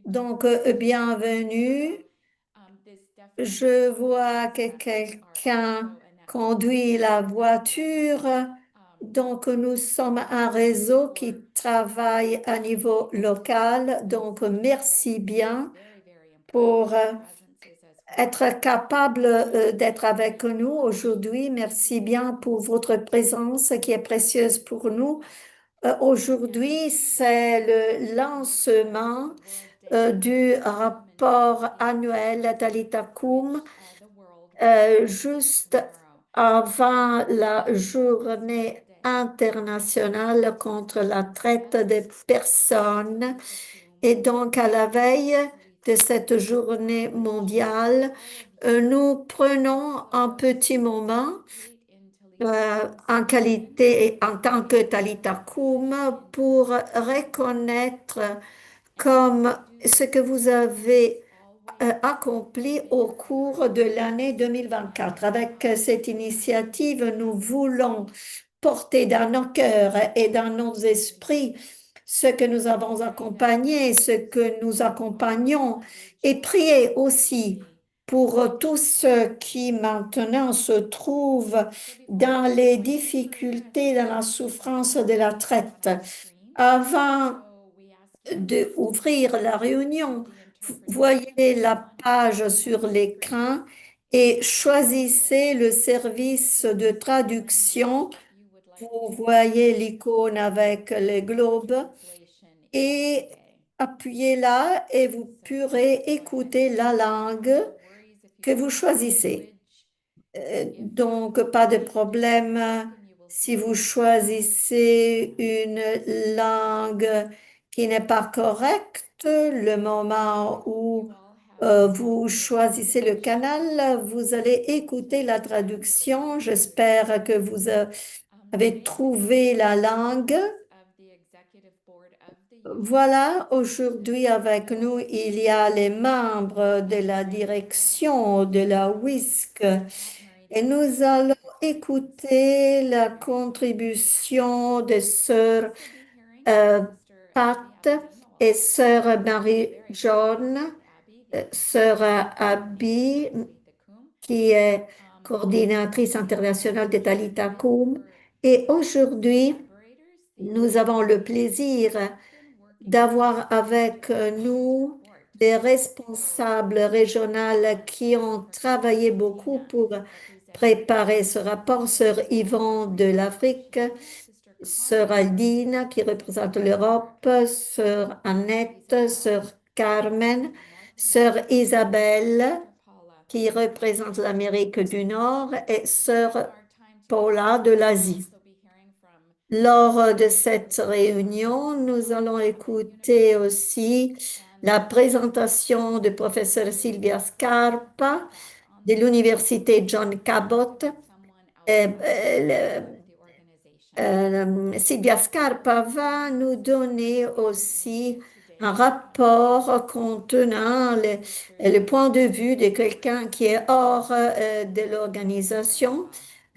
Donc, bienvenue. Je vois que quelqu'un conduit la voiture. Donc, nous sommes un réseau qui travaille à niveau local. Donc, merci bien pour être capable d'être avec nous aujourd'hui. Merci bien pour votre présence qui est précieuse pour nous. Aujourd'hui, c'est le lancement du rapport annuel d'Alitacum, juste avant la journée internationale contre la traite des personnes. Et donc, à la veille de cette journée mondiale, nous prenons un petit moment en qualité et en tant que Talita Kum pour reconnaître comme ce que vous avez accompli au cours de l'année 2024. Avec cette initiative, nous voulons porter dans nos cœurs et dans nos esprits ce que nous avons accompagné, ce que nous accompagnons et prier aussi pour tous ceux qui maintenant se trouvent dans les difficultés, dans la souffrance de la traite. Avant d'ouvrir la réunion, voyez la page sur l'écran et choisissez le service de traduction. Vous voyez l'icône avec les globes et appuyez là et vous pourrez écouter la langue que vous choisissez. Donc, pas de problème si vous choisissez une langue qui n'est pas correcte. Le moment où vous choisissez le canal, vous allez écouter la traduction. J'espère que vous avez trouvé la langue. Voilà, aujourd'hui avec nous, il y a les membres de la direction de la WISC et nous allons écouter la contribution de sœur euh, Pat et sœur Marie-John, sœur Abby, qui est coordinatrice internationale de Talitha Kum. Et aujourd'hui, nous avons le plaisir d'avoir avec nous des responsables régionaux qui ont travaillé beaucoup pour préparer ce rapport. Sœur Yvon de l'Afrique, Sœur Aldine qui représente l'Europe, Sœur Annette, Sœur Carmen, Sœur Isabelle qui représente l'Amérique du Nord et Sœur Paula de l'Asie. Lors de cette réunion, nous allons écouter aussi la présentation du professeur Silvia Scarpa de l'Université John Cabot. Silvia Scarpa va nous donner aussi un rapport contenant le point de vue de quelqu'un qui est hors de l'organisation.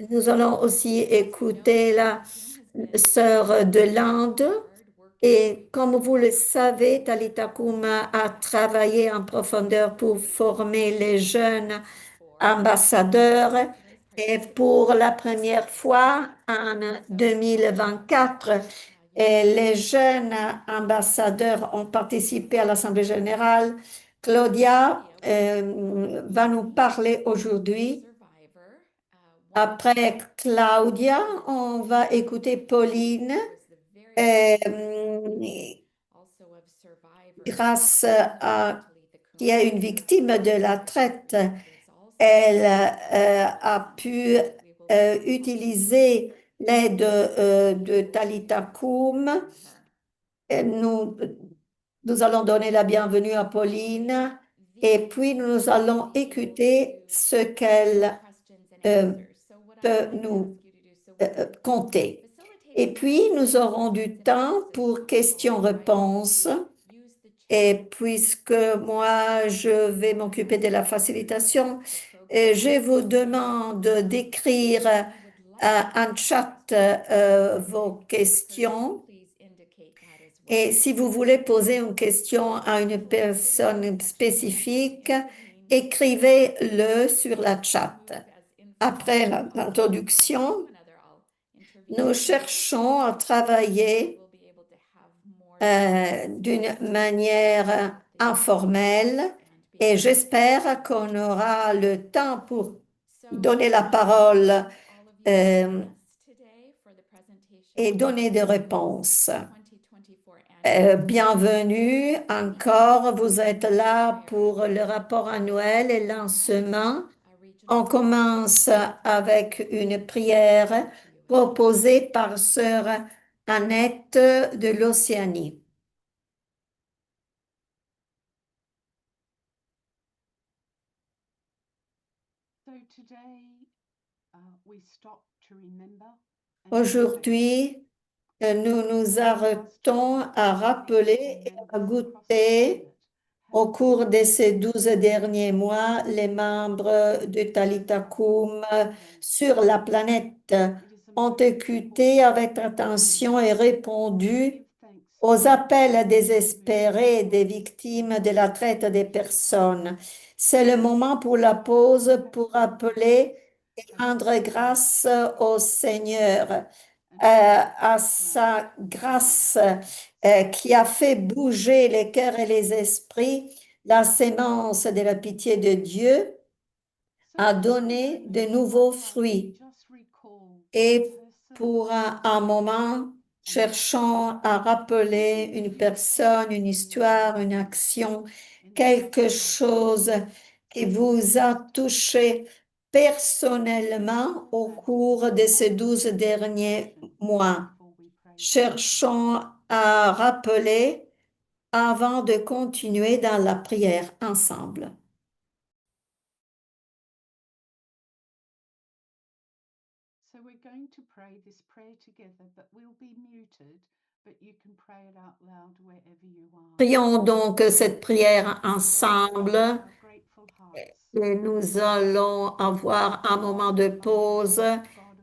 Nous allons aussi écouter la sœur de l'Inde. Et comme vous le savez, Talita Kuma a travaillé en profondeur pour former les jeunes ambassadeurs. Et pour la première fois en 2024, les jeunes ambassadeurs ont participé à l'Assemblée générale. Claudia va nous parler aujourd'hui. Après Claudia, on va écouter Pauline. Euh, Grâce à qui est une victime de la traite, elle a pu utiliser l'aide de Talita Kum. Nous, nous allons donner la bienvenue à Pauline et puis nous allons écouter ce qu'elle euh, peut nous compter. Et puis, nous aurons du temps pour questions-réponses. Et puisque moi, je vais m'occuper de la facilitation, je vous demande d'écrire en chat vos questions Et si vous voulez poser une question à une personne spécifique, écrivez-le sur la chat. Après l'introduction, nous cherchons à travailler d'une manière informelle et j'espère qu'on aura le temps pour donner la parole euh, et donner des réponses. Bienvenue encore, vous êtes là pour le rapport annuel et lancement. On commence avec une prière proposée par sœur Annette de l'Océanie. Aujourd'hui, nous nous arrêtons à rappeler et à goûter au cours de ces 12 derniers mois les membres de Talitha Kum sur la planète ont écouté avec attention et répondu aux appels désespérés des victimes de la traite des personnes. C'est le moment pour la pause pour appeler et rendre grâce au Seigneur, à sa grâce qui a fait bouger les cœurs et les esprits. La sémence de la pitié de Dieu a donné de nouveaux fruits. Et pour un moment, cherchons à rappeler une personne, une histoire, une action, quelque chose qui vous a touché personnellement au cours de ces 12 derniers mois. Cherchons à rappeler avant de continuer dans la prière ensemble. Prions donc cette prière ensemble et nous allons avoir un moment de pause.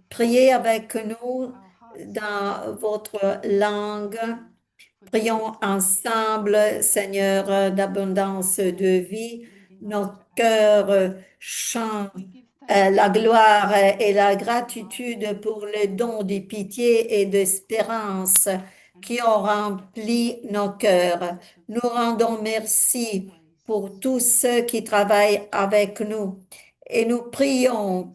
Priez avec nous dans votre langue. Prions ensemble, Seigneur d'abondance de vie. Nos cœurs chantent la gloire et la gratitude pour les dons de pitié et d'espérance qui ont rempli nos cœurs. Nous rendons merci pour tous ceux qui travaillent avec nous et nous prions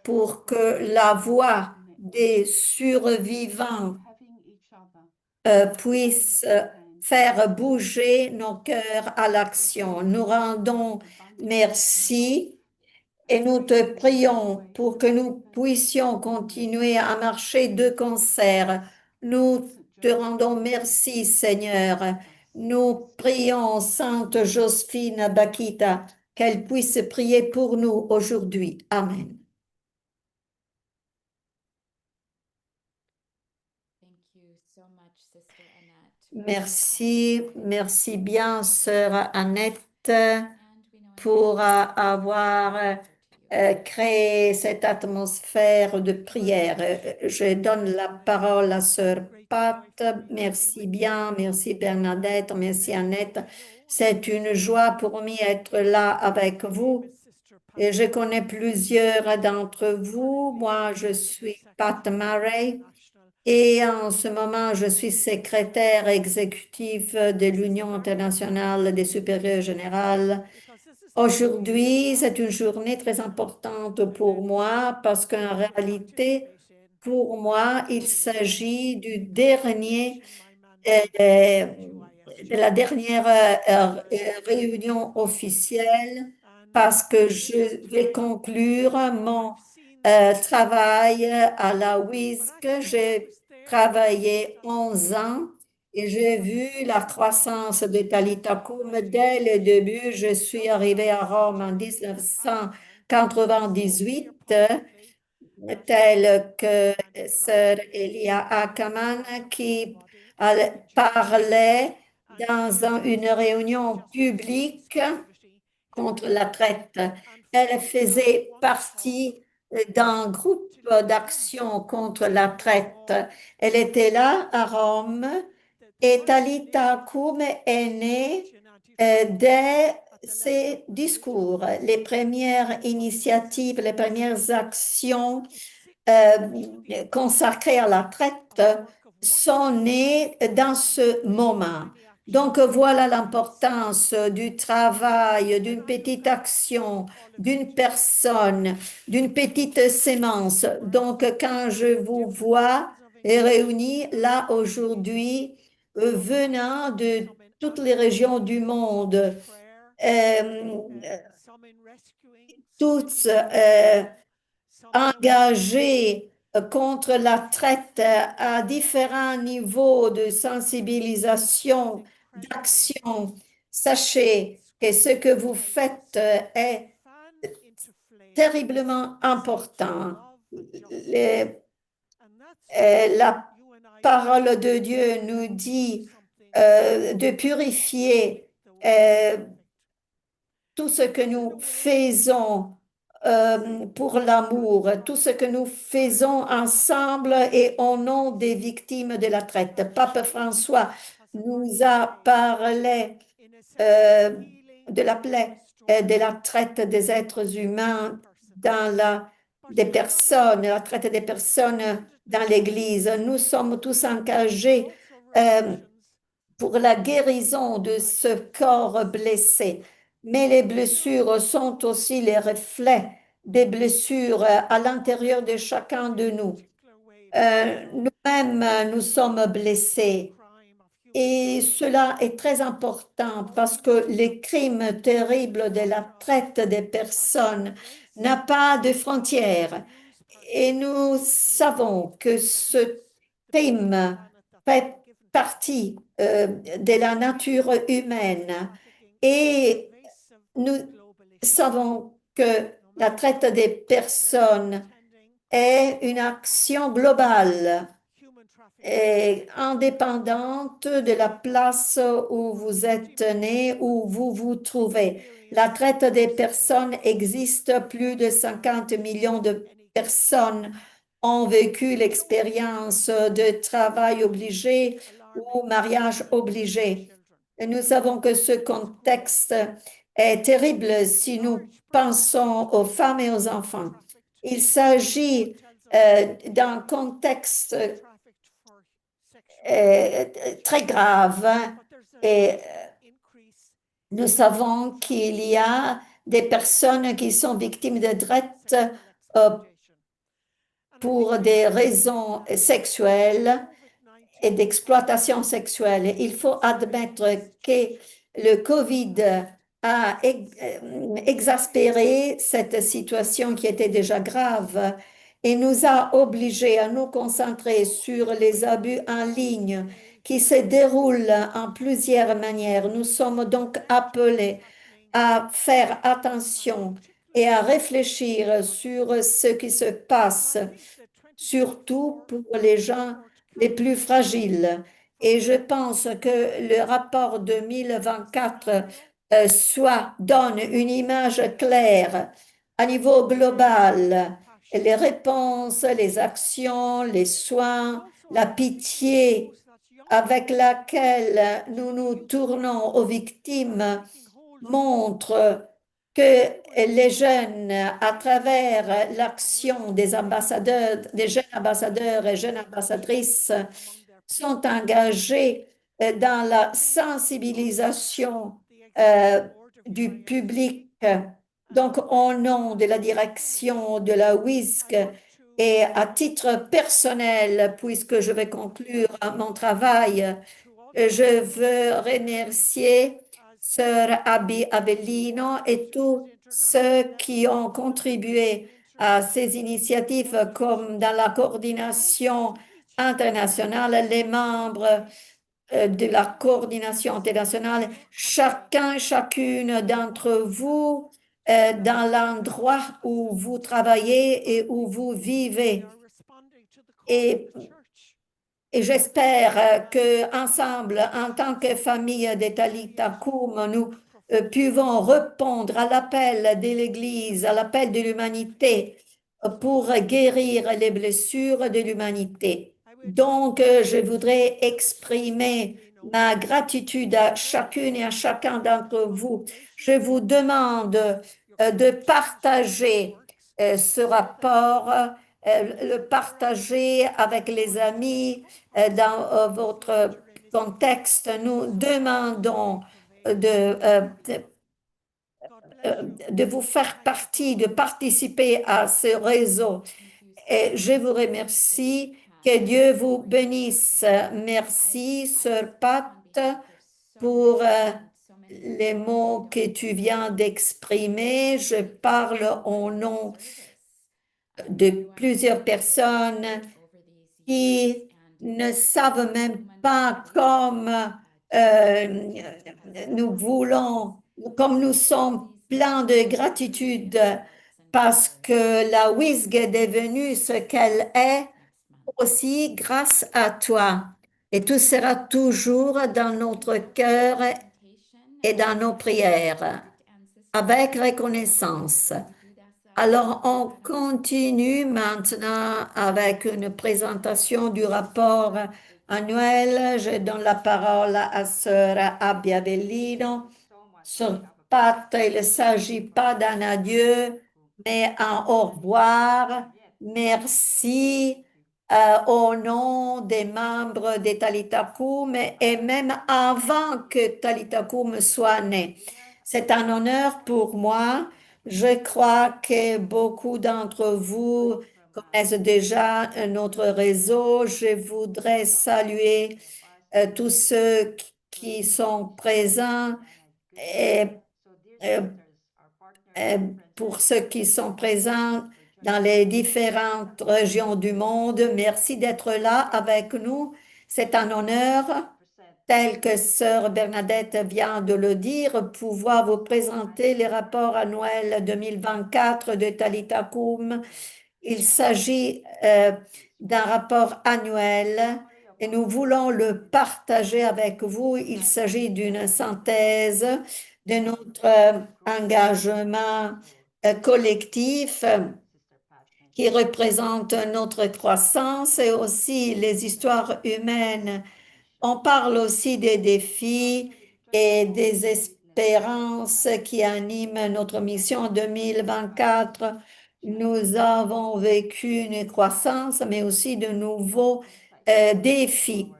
pour que la voix des survivants puisse faire bouger nos cœurs à l'action. Nous rendons merci et nous te prions pour que nous puissions continuer à marcher de concert. Nous te rendons merci, Seigneur. Nous prions Sainte Joséphine Bakita qu'elle puisse prier pour nous aujourd'hui. Amen. Merci, merci bien, sœur Annette, pour avoir créé cette atmosphère de prière. Je donne la parole à sœur Pat. Merci bien, merci Bernadette, merci Annette. C'est une joie pour moi d'être là avec vous. Et je connais plusieurs d'entre vous. Moi, je suis Pat Murray. Et en ce moment, je suis secrétaire exécutif de l'Union internationale des supérieurs générales. Aujourd'hui, c'est une journée très importante pour moi parce qu'en réalité, pour moi, il s'agit du dernier, euh, de la dernière réunion officielle parce que je vais conclure mon travail à la WISC. J'ai travaillé 11 ans et j'ai vu la croissance de Talitha Kum dès le début. Je suis arrivée à Rome en 1998, telle que sœur Elia Ackerman qui parlait dans une réunion publique contre la traite. Elle faisait partie d'un groupe d'action contre la traite. Elle était là à Rome Et Talita Kum est née dès ses discours, les premières initiatives, les premières actions consacrées à la traite sont nées dans ce moment. Donc voilà l'importance du travail, d'une petite action, d'une personne, d'une petite sémence. Donc quand je vous vois réunis là aujourd'hui, venant de toutes les régions du monde, euh, tous engagés contre la traite à différents niveaux de sensibilisation, d'action. Sachez que ce que vous faites est terriblement important. La parole de Dieu nous dit de purifier euh, tout ce que nous faisons pour l'amour, tout ce que nous faisons ensemble et au nom des victimes de la traite. Pape François nous a parlé euh, de la plaie, de la traite des êtres humains des personnes, la traite des personnes dans l'Église. Nous sommes tous engagés euh, pour la guérison de ce corps blessé. Mais les blessures sont aussi les reflets des blessures à l'intérieur de chacun de nous. Nous-mêmes, nous sommes blessés. Et cela est très important parce que les crimes terribles de la traite des personnes n'a pas de frontières. Et nous savons que ce crime fait partie de la nature humaine. Et nous savons que la traite des personnes est une action globale et indépendante de la place où vous êtes né, où vous vous trouvez. La traite des personnes existe, plus de 50 millions de personnes ont vécu l'expérience de travail obligé ou mariage obligé. Et nous savons que ce contexte est terrible si nous pensons aux femmes et aux enfants. Il s'agit d'un contexte très grave, hein. Et nous savons qu'il y a des personnes qui sont victimes de traite euh, pour des raisons sexuelles et d'exploitation sexuelle. Il faut admettre que le COVID a exaspéré cette situation qui était déjà grave et nous a obligés à nous concentrer sur les abus en ligne qui se déroulent en plusieurs manières. Nous sommes donc appelés à faire attention et à réfléchir sur ce qui se passe, surtout pour les gens les plus fragiles. Et je pense que le rapport 2024 donne une image claire à niveau global. Les réponses, les actions, les soins, la pitié avec laquelle nous nous tournons aux victimes montrent que les jeunes, à travers l'action des ambassadeurs, des jeunes ambassadeurs et jeunes ambassadrices, sont engagés dans la sensibilisation euh, du public. Donc, au nom de la direction de la WISC et à titre personnel, puisque je vais conclure mon travail, je veux remercier Sœur Abby Avellino et tous ceux qui ont contribué à ces initiatives, comme dans la coordination internationale, les membres de la coordination internationale, chacun, chacune d'entre vous, dans l'endroit où vous travaillez et où vous vivez. Et et j'espère que ensemble, en tant que famille de Talitha Koum, nous pouvons répondre à l'appel de l'Église, à l'appel de l'humanité pour guérir les blessures de l'humanité. Donc, je voudrais exprimer ma gratitude à chacune et à chacun d'entre vous. Je vous demande de partager ce rapport, le partager avec les amis dans votre contexte. Nous demandons de vous faire partie, de participer à ce réseau. Et je vous remercie. Que Dieu vous bénisse. Merci, Sœur Pat, pour les mots que tu viens d'exprimer. Je parle au nom de plusieurs personnes qui ne savent même pas comme euh, nous voulons, comme nous sommes pleins de gratitude parce que la WISG est devenue ce qu'elle est aussi grâce à toi. Et tout sera toujours dans notre cœur et dans nos prières, avec reconnaissance. Alors, on continue maintenant avec une présentation du rapport annuel. Je donne la parole à Sœur Abia Bellino. Sur Pat, il ne s'agit pas d'un adieu, mais un au revoir. Merci au nom des membres de Talita Kum et même avant que Talita Kum soit né. C'est un honneur pour moi. Je crois que beaucoup d'entre vous connaissent déjà notre réseau. Je voudrais saluer tous ceux qui sont présents et euh, euh, pour ceux qui sont présents dans les différentes régions du monde. Merci d'être là avec nous. C'est un honneur, tel que Sœur Bernadette vient de le dire, pouvoir vous présenter les rapports annuels 2024 de Talita Kum. Il s'agit d'un rapport annuel et nous voulons le partager avec vous. Il s'agit d'une synthèse de notre engagement collectif qui représente notre croissance et aussi les histoires humaines. On parle aussi des défis et des espérances qui animent notre mission 2024. Nous avons vécu une croissance, mais aussi de nouveaux défis.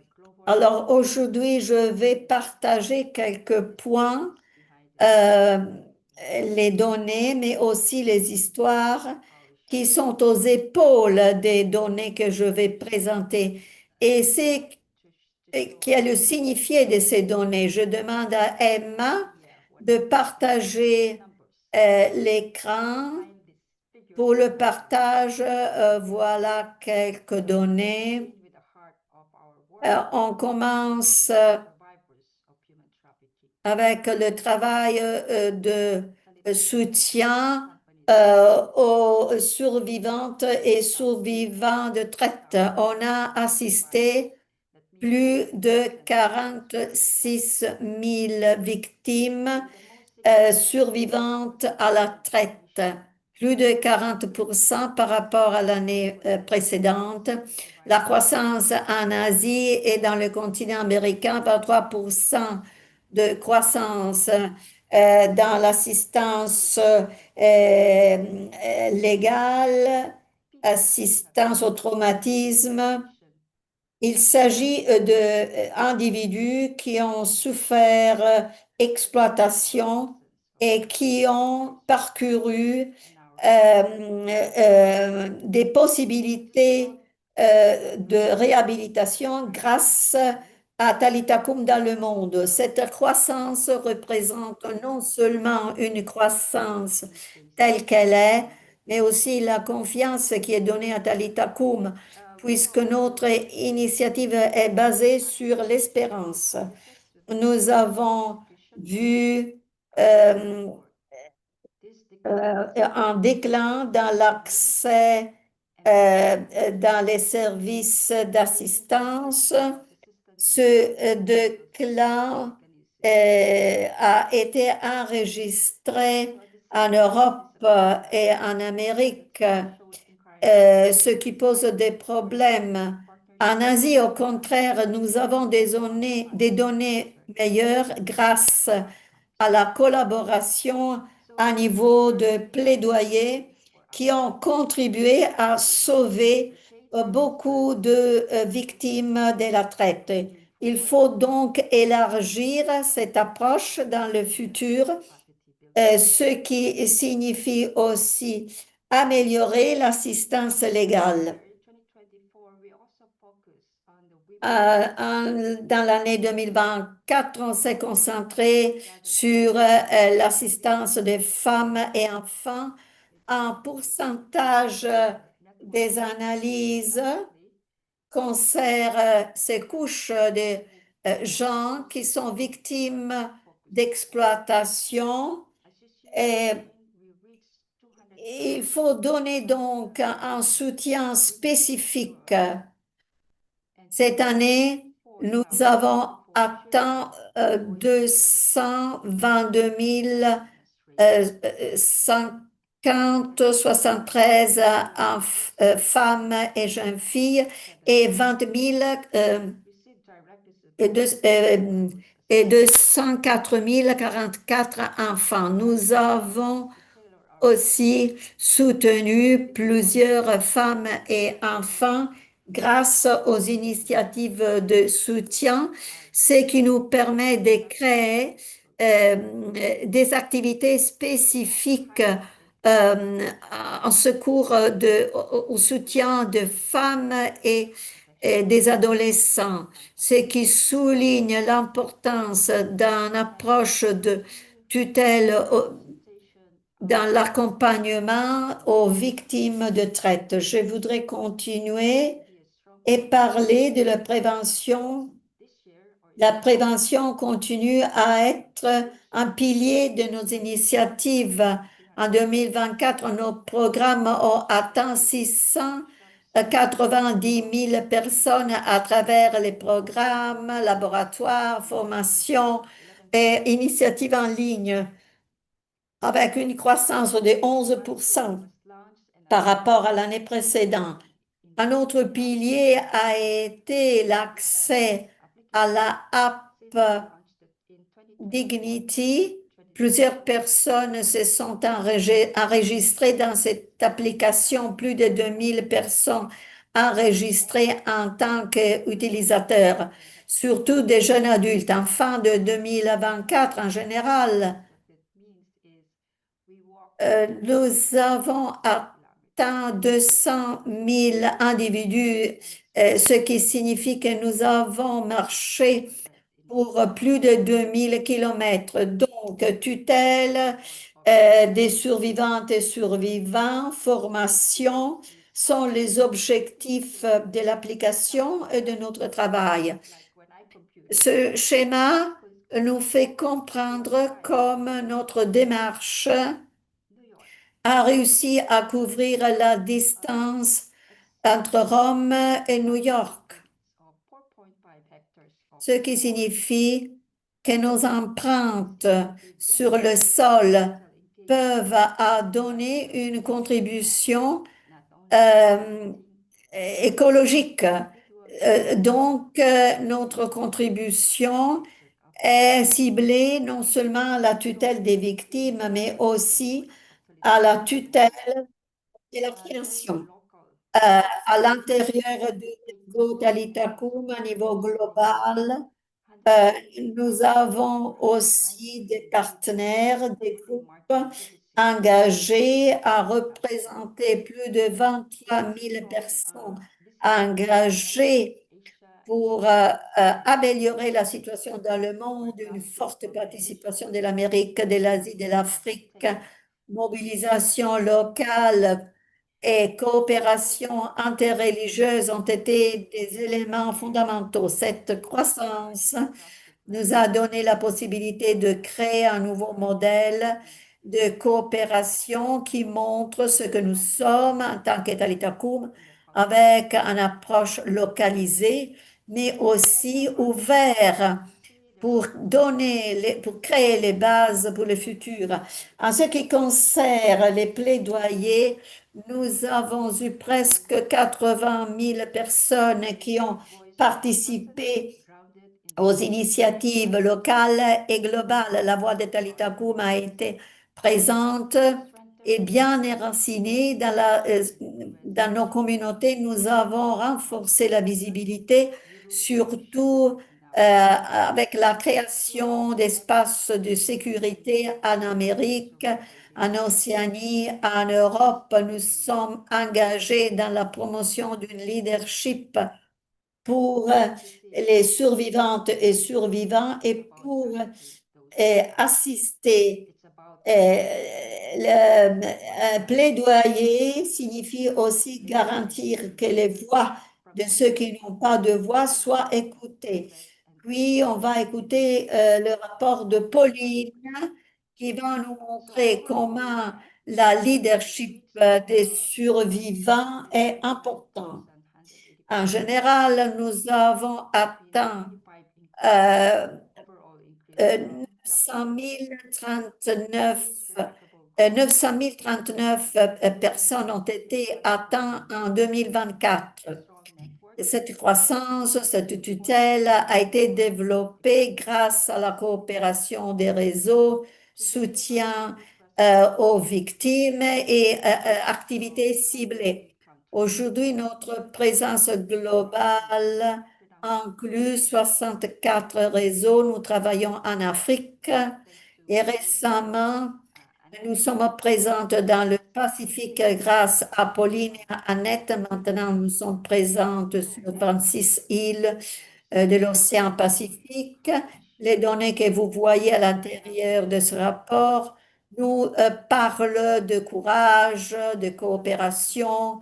Alors aujourd'hui, je vais partager quelques points, euh, les données, mais aussi les histoires qui sont aux épaules des données que je vais présenter. Et c'est qui est le signifié de ces données. Je demande à Emma de partager l'écran. Pour le partage, voilà quelques données. On commence avec le travail de soutien aux survivantes et survivants de traite. On a assisté plus de 46 000 victimes survivantes à la traite, plus de 40% par rapport à l'année précédente. La croissance en Asie et dans le continent américain, 23% de croissance dans l'assistance légale, assistance au traumatisme. Il s'agit d'individus qui ont souffert exploitation et qui ont parcouru des possibilités de réhabilitation grâce à Talita Kum dans le monde. Cette croissance représente non seulement une croissance telle qu'elle est, mais aussi la confiance qui est donnée à Talita Kum puisque notre initiative est basée sur l'espérance. Nous avons vu un déclin dans l'accès dans les services d'assistance. Ce déclin a été enregistré en Europe et en Amérique, ce qui pose des problèmes En Asie, au contraire, nous avons des données meilleures grâce à la collaboration à niveau de plaidoyer qui ont contribué à sauver beaucoup de victimes de la traite. Il faut donc élargir cette approche dans le futur, ce qui signifie aussi améliorer l'assistance légale. Dans l'année 2024, on s'est concentré sur l'assistance des femmes et enfants. Un pourcentage des analyses concerne ces couches de gens qui sont victimes d'exploitation et il faut donner donc un soutien spécifique. Cette année, nous avons atteint 222 50, 73 femmes et jeunes filles et 20 000 et, et 204 044 enfants. Nous avons aussi soutenu plusieurs femmes et enfants grâce aux initiatives de soutien, ce qui nous permet de créer des activités spécifiques en secours au soutien de femmes et des adolescents, ce qui souligne l'importance d'une approche de tutelle dans l'accompagnement aux victimes de traite. Je voudrais continuer et parler de la prévention. La prévention continue à être un pilier de nos initiatives. En 2024, nos programmes ont atteint 690 000 personnes à travers les programmes, laboratoires, formations et initiatives en ligne, avec une croissance de 11% par rapport à l'année précédente. Un autre pilier a été l'accès à la app Dignity. Plusieurs personnes se sont enregistrées dans cette application, plus de 2000 personnes enregistrées en tant qu'utilisateurs, surtout des jeunes adultes. En fin de 2024, en général, nous avons atteint 200 000 individus, ce qui signifie que nous avons marché pour plus de 2000 kilomètres. Donc, tutelle des survivantes et survivants, formation sont les objectifs de l'application et de notre travail. Ce schéma nous fait comprendre comme notre démarche a réussi à couvrir la distance entre Rome et New York, ce qui signifie que nos empreintes sur le sol peuvent donner une contribution écologique. Notre contribution est ciblée non seulement à la tutelle des victimes, mais aussi à la tutelle de la création à l'intérieur du niveau d'Alitacum, à niveau global. Nous avons aussi des partenaires, des groupes engagés à représenter plus de 23 000 personnes engagées pour améliorer la situation dans le monde, une forte participation de l'Amérique, de l'Asie, de l'Afrique, mobilisation locale et coopération interreligieuse ont été des éléments fondamentaux. Cette croissance nous a donné la possibilité de créer un nouveau modèle de coopération qui montre ce que nous sommes en tant qu'Italiacum avec une approche localisée, mais aussi ouverte pour créer les bases pour le futur. En ce qui concerne les plaidoyers, nous avons eu presque 80 000 personnes qui ont participé aux initiatives locales et globales. La voix de Talita Kum a été présente et bien enracinée dans nos communautés. Nous avons renforcé la visibilité, surtout avec la création d'espaces de sécurité en Amérique, en Océanie, en Europe. Nous sommes engagés dans la promotion d'un leadership pour les survivantes et survivants et pour assister. Le plaidoyer signifie aussi garantir que les voix de ceux qui n'ont pas de voix soient écoutées. Puis, on va écouter le rapport de Pauline qui va nous montrer comment la leadership des survivants est important. En général, nous avons atteint euh, 900 039 personnes ont été atteintes en 2024. Cette croissance, cette tutelle a été développée grâce à la coopération des réseaux, soutien aux victimes et activités ciblées. Aujourd'hui, notre présence globale inclut 64 réseaux. Nous travaillons en Afrique et récemment, nous sommes présentes dans le Pacifique grâce à Pauline et à Annette. Maintenant, nous sommes présentes sur 26 îles de l'océan Pacifique. Les données que vous voyez à l'intérieur de ce rapport nous parlent de courage, de coopération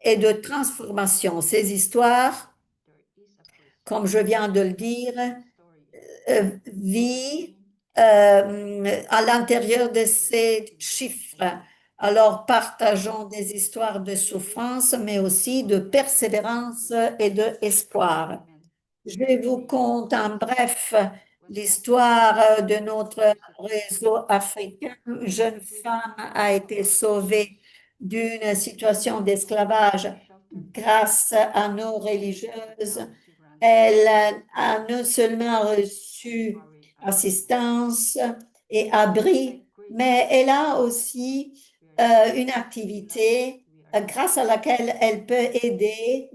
et de transformation. Ces histoires, comme je viens de le dire, vit à l'intérieur de ces chiffres. Alors, partageons des histoires de souffrance, mais aussi de persévérance et d'espoir. Je vous conte en bref l'histoire de notre réseau africain. Une jeune femme a été sauvée d'une situation d'esclavage grâce à nos religieuses. Elle a non seulement reçu assistance et abri, mais elle a aussi une activité grâce à laquelle elle peut aider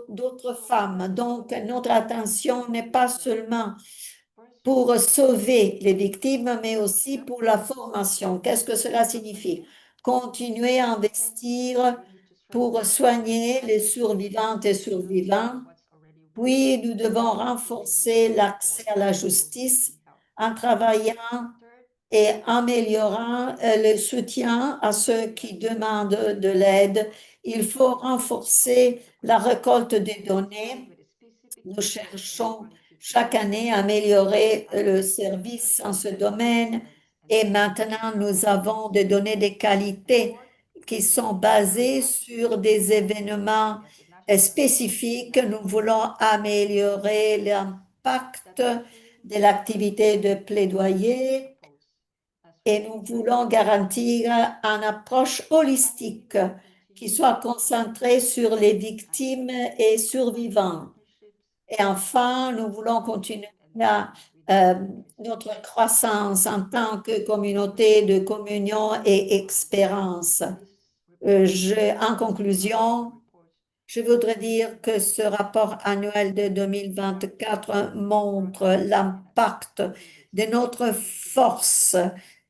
d'autres femmes. Donc, notre attention n'est pas seulement pour sauver les victimes, mais aussi pour la formation. Qu'est-ce que cela signifie? Continuer à investir pour soigner les survivantes et survivants. Puis, nous devons renforcer l'accès à la justice en travaillant et améliorant le soutien à ceux qui demandent de l'aide. Il faut renforcer la récolte des données. Nous cherchons chaque année à améliorer le service en ce domaine et maintenant nous avons des données de qualité qui sont basées sur des événements spécifiques. Nous voulons améliorer l'impact de l'activité de plaidoyer et nous voulons garantir une approche holistique qui soit concentrée sur les victimes et survivants. Et enfin, nous voulons continuer à, notre croissance en tant que communauté de communion et expérience. En conclusion, je voudrais dire que ce rapport annuel de 2024 montre l'impact de notre force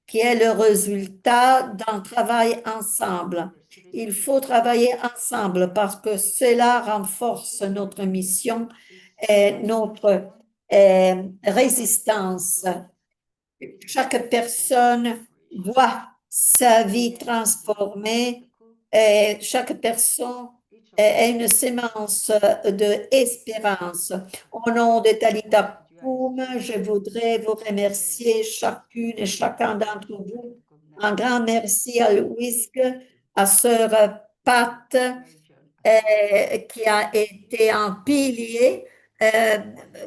qui est le résultat d'un travail ensemble. Il faut travailler ensemble parce que cela renforce notre mission et notre résistance. Chaque personne voit sa vie transformée et chaque personne est une sémence d'espérance. Au nom de Talita Koum, je voudrais vous remercier chacune et chacun d'entre vous. Un grand merci à Louis, à Sœur Pat, qui a été un pilier Euh,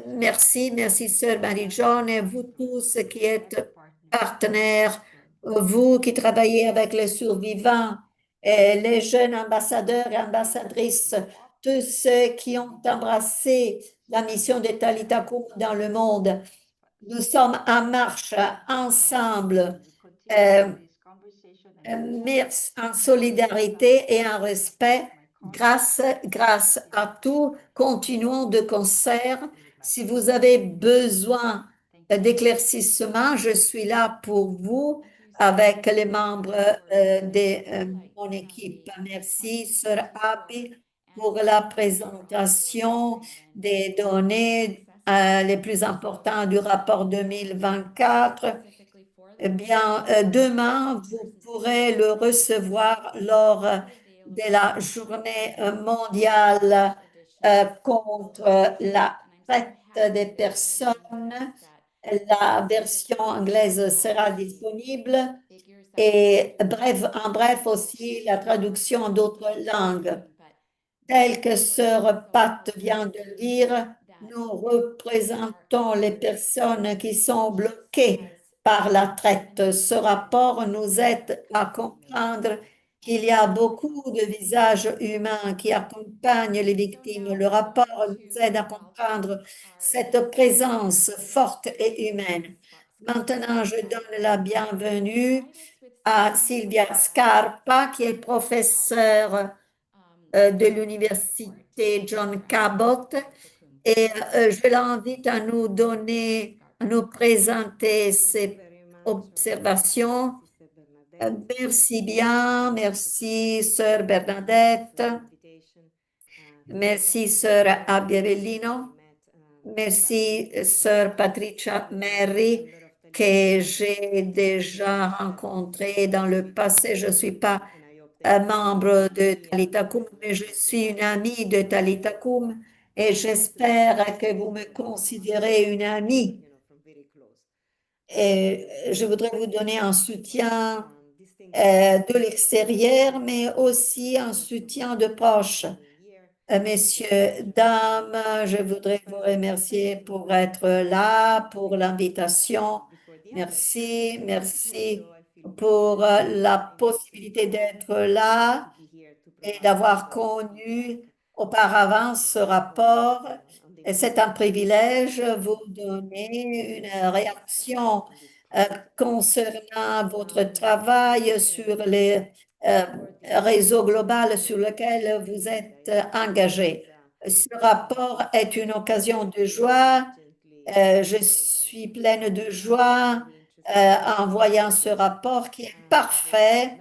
merci, Sœur Marie-Jeanne, et vous tous qui êtes partenaires, vous qui travaillez avec les survivants, et les jeunes ambassadeurs et ambassadrices, tous ceux qui ont embrassé la mission de Talita Kum dans le monde. Nous sommes en marche ensemble, euh, en solidarité et en respect. Grâce à tout, continuons de concert. Si vous avez besoin d'éclaircissement, je suis là pour vous avec les membres de mon équipe. Merci, Sœur Abby, pour la présentation des données les plus importantes du rapport 2024. Eh bien, demain, vous pourrez le recevoir lors de la journée mondiale contre la traite des personnes. La version anglaise sera disponible et en bref aussi la traduction en d'autres langues. Tel que Sœur Pat vient de le dire, nous représentons les personnes qui sont bloquées par la traite. Ce rapport nous aide à comprendre qu'il y a beaucoup de visages humains qui accompagnent les victimes. Le rapport nous aide à comprendre cette présence forte et humaine. Maintenant, je donne la bienvenue à Silvia Scarpa, qui est professeure de l'université John Cabot et je l'invite à nous donner, à nous présenter ses observations. Merci bien, merci Sœur Bernadette, merci Sœur Abbiavellino, merci Sœur Patricia Mary que j'ai déjà rencontrée dans le passé. Je ne suis pas membre de Talita Kum, mais je suis une amie de Talita Kum et j'espère que vous me considérez une amie. Et je voudrais vous donner un soutien de l'extérieur, mais aussi un soutien de proche. Messieurs, dames, je voudrais vous remercier pour être là, pour l'invitation. Merci pour la possibilité d'être là et d'avoir connu auparavant ce rapport. Et c'est un privilège vous donner une réaction euh, concernant votre travail sur les euh, réseaux globaux sur lesquels vous êtes engagé. Ce rapport est une occasion de joie. Je suis pleine de joie en voyant ce rapport qui est parfait,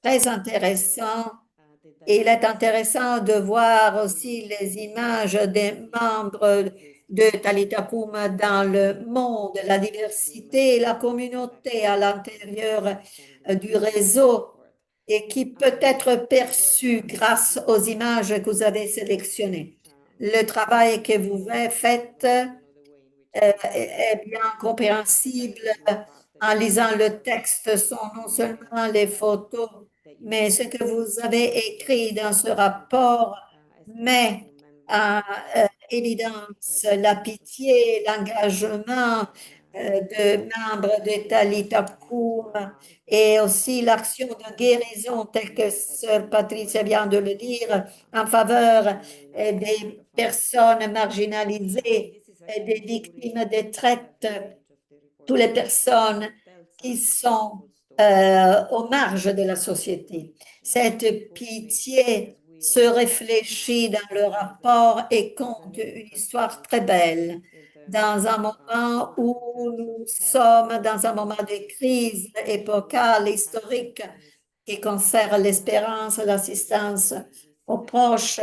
très intéressant. Et il est intéressant de voir aussi les images des membres de Talita Kum dans le monde, la diversité et la communauté à l'intérieur du réseau et qui peut être perçue grâce aux images que vous avez sélectionnées. Le travail que vous faites est bien compréhensible en lisant le texte, sont non seulement les photos, mais ce que vous avez écrit dans ce rapport met en évidence la pitié, l'engagement de membres de Talita Kum et aussi l'action de guérison, telle que Sœur Patricia vient de le dire, en faveur des personnes marginalisées et des victimes de traite, toutes les personnes qui sont aux marges de la société. Cette pitié se réfléchit dans le rapport et compte une histoire très belle. Dans un moment où nous sommes dans un moment de crise épocale, historique, qui concerne l'espérance, l'assistance aux proches,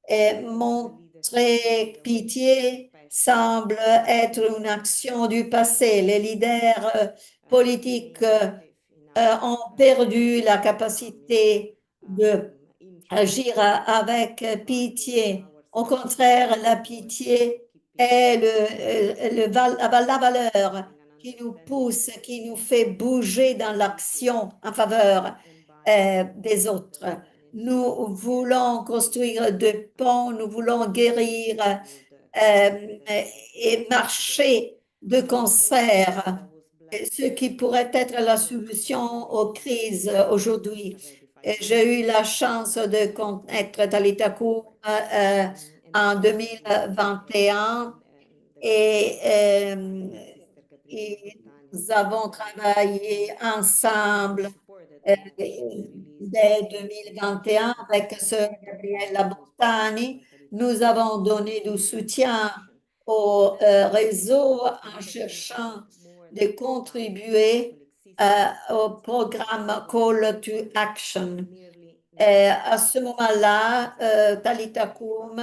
et montrer pitié semble être une action du passé. Les leaders politiques ont perdu la capacité de agir avec pitié. Au contraire, la pitié est la valeur qui nous pousse, qui nous fait bouger dans l'action en faveur des autres. Nous voulons construire des ponts, nous voulons guérir et marcher de concert, ce qui pourrait être la solution aux crises aujourd'hui. J'ai eu la chance de connaître Talita Kum en 2021 et nous avons travaillé ensemble dès 2021 avec Sœur Gabriella Bottani. Nous avons donné du soutien au réseau en cherchant de contribuer au programme Call to Action. À ce moment-là, Talita Kum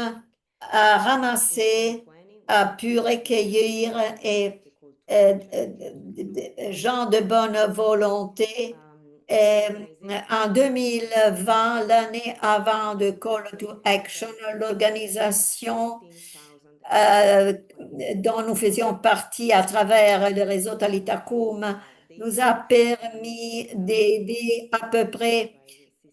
a ramassé, a pu recueillir et gens de bonne volonté. Et en 2020, l'année avant de Call to Action, l'organisation dont nous faisions partie à travers le réseau Talitakum nous a permis d'aider à peu près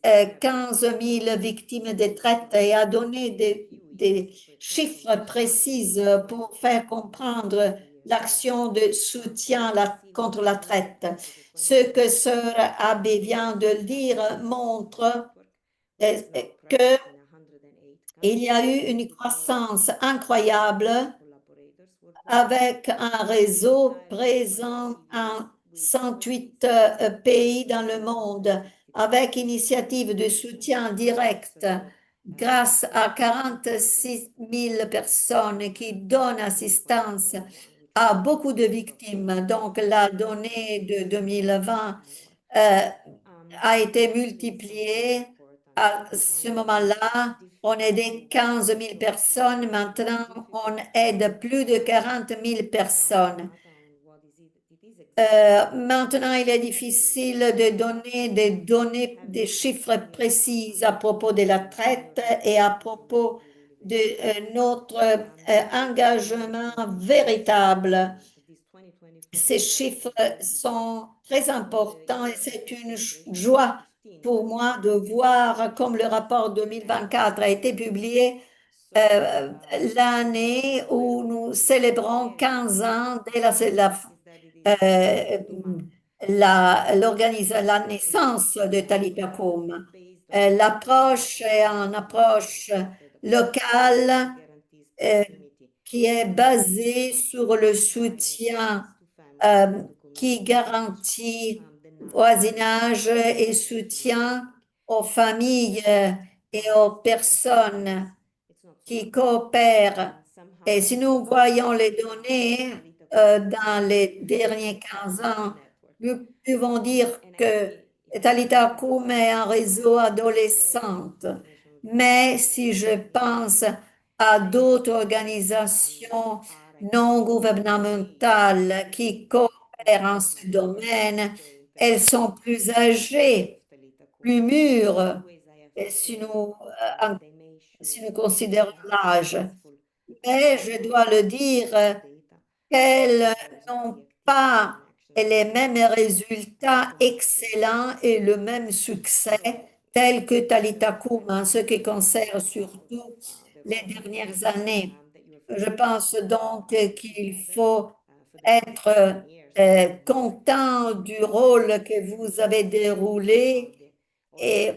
15 000 victimes de traite et a donné des chiffres précis pour faire comprendre l'action de soutien contre la traite. Ce que Sœur Abbé vient de dire montre que il y a eu une croissance incroyable avec un réseau présent en 108 pays dans le monde, avec initiative de soutien direct grâce à 46 000 personnes qui donnent assistance à beaucoup de victimes. Donc, la donnée de 2020 a été multipliée. À ce moment-là, on aidait 15 000 personnes. Maintenant, on aide plus de 40 000 personnes. Maintenant, il est difficile de donner des données, des chiffres précis à propos de la traite et à propos de notre engagement véritable. Ces chiffres sont très importants et c'est une joie pour moi de voir comme le rapport 2024 a été publié l'année où nous célébrons 15 ans dès la naissance de Talita Kum. L'approche est une approche locale euh, qui est basée sur le soutien euh, qui garantit voisinage et soutien aux familles et aux personnes qui coopèrent. Et si nous voyons les données dans les derniers 15 ans, nous pouvons dire que Talita Kum est un réseau adolescent. Mais si je pense à d'autres organisations non gouvernementales qui coopèrent en ce domaine, elles sont plus âgées, plus mûres, et si nous considérons l'âge. Mais je dois le dire, qu'elles n'ont pas les mêmes résultats excellents et le même succès tel que Talita Kum en ce qui concerne surtout les dernières années. Je pense donc qu'il faut être content du rôle que vous avez déroulé et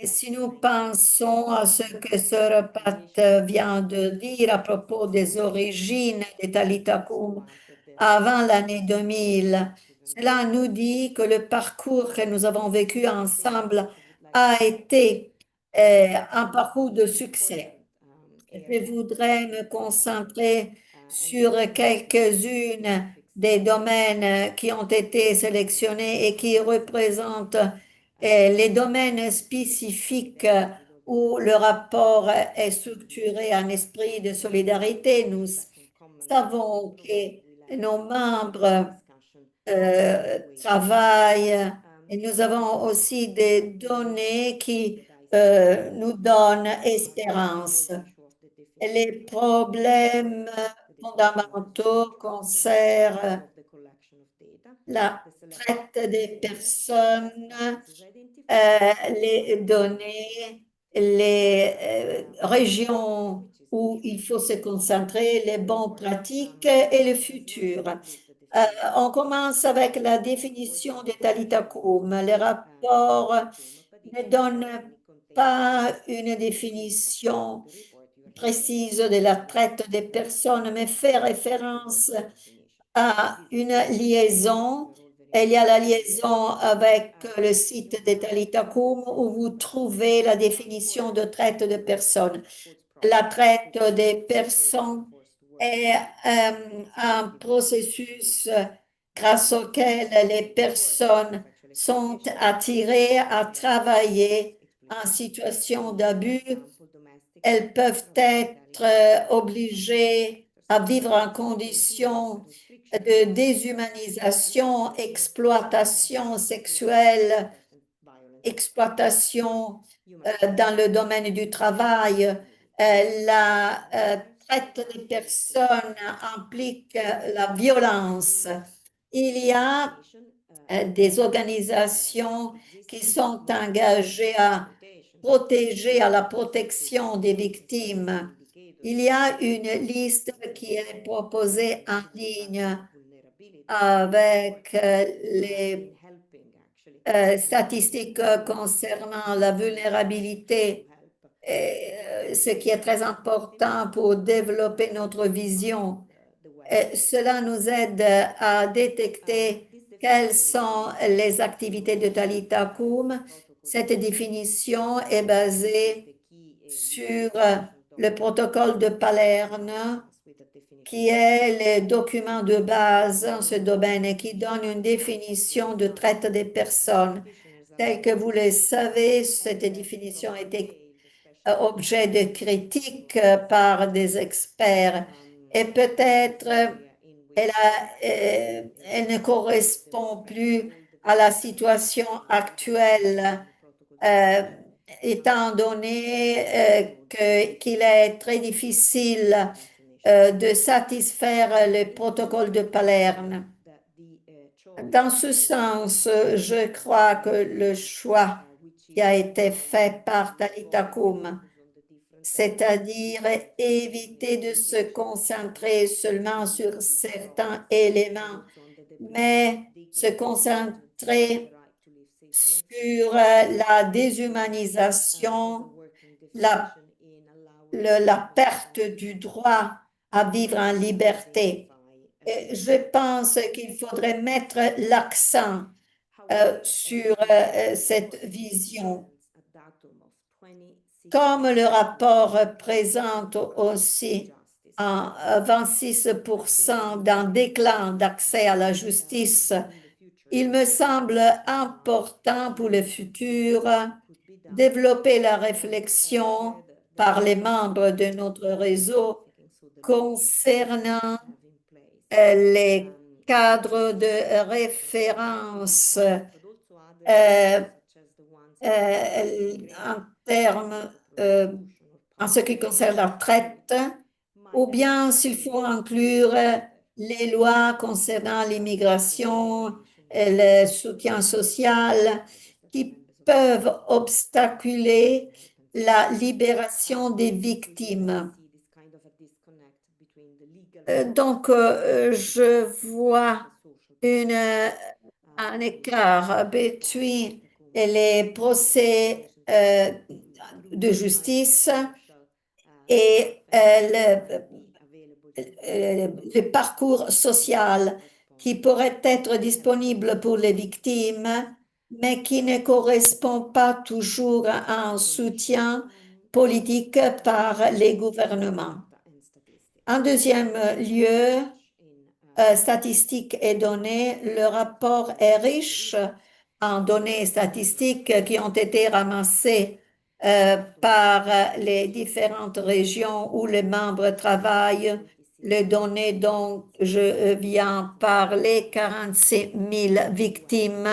si nous pensons à ce que Sœur Pat vient de dire à propos des origines de Talita Kum avant l'année 2000, cela nous dit que le parcours que nous avons vécu ensemble a été un parcours de succès. Je voudrais me concentrer sur quelques-unes des domaines qui ont été sélectionnés et qui représentent les domaines spécifiques où le rapport est structuré en esprit de solidarité. Nous savons que nos membres travaillent et nous avons aussi des données qui nous donnent espérance. Les problèmes fondamentaux concernent la traite des personnes, les données les régions où il faut se concentrer, les bonnes pratiques et le futur. On commence avec la définition de Talitakum. Le rapport ne donne pas une définition précise de la traite des personnes, mais fait référence à une liaison. Il y a la liaison avec le site de Talitakum où vous trouvez la définition de traite de personnes. La traite des personnes est un processus grâce auquel les personnes sont attirées à travailler en situation d'abus. Elles peuvent être obligées à vivre en conditions de déshumanisation, exploitation sexuelle, exploitation dans le domaine du travail. La traite des personnes implique la violence. Il y a des organisations qui sont engagées à protéger, à la protection des victimes. Il y a une liste qui est proposée en ligne avec les statistiques concernant la vulnérabilité, ce qui est très important pour développer notre vision. Cela nous aide à détecter quelles sont les activités de Talitha Kum. Cette définition est basée sur le protocole de Palerme, qui est le document de base dans ce domaine et qui donne une définition de traite des personnes. Tel que vous le savez, cette définition a été objet de critique par des experts et peut-être elle ne correspond plus à la situation actuelle, euh, étant donné qu'il est très difficile de satisfaire le protocole de Palerme. Dans ce sens, je crois que le choix qui a été fait par Talita Kum, c'est-à-dire éviter de se concentrer seulement sur certains éléments, mais se concentrer sur la déshumanisation, la, la perte du droit à vivre en liberté. Et je pense qu'il faudrait mettre l'accent sur cette vision. Comme le rapport présente aussi un 26% d'un déclin d'accès à la justice, il me semble important pour le futur développer la réflexion par les membres de notre réseau concernant les cadres de référence en termes, en ce qui concerne la traite, ou bien s'il faut inclure les lois concernant l'immigration et le soutien social qui peuvent obstaculer la libération des victimes. Donc, je vois un écart entre les procès de justice et le parcours social qui pourrait être disponible pour les victimes, mais qui ne correspond pas toujours à un soutien politique par les gouvernements. En deuxième lieu, statistiques et données, le rapport est riche en données statistiques qui ont été ramassées par les différentes régions où les membres travaillent. Les données dont je viens parler, 46 000 victimes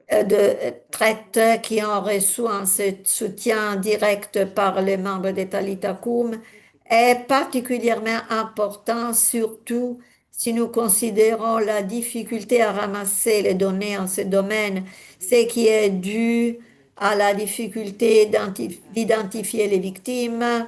de traite qui ont reçu un soutien direct par les membres de Talita Kum est particulièrement important, surtout si nous considérons la difficulté à ramasser les données en ce domaine, ce qui est dû à la difficulté d'identifier les victimes,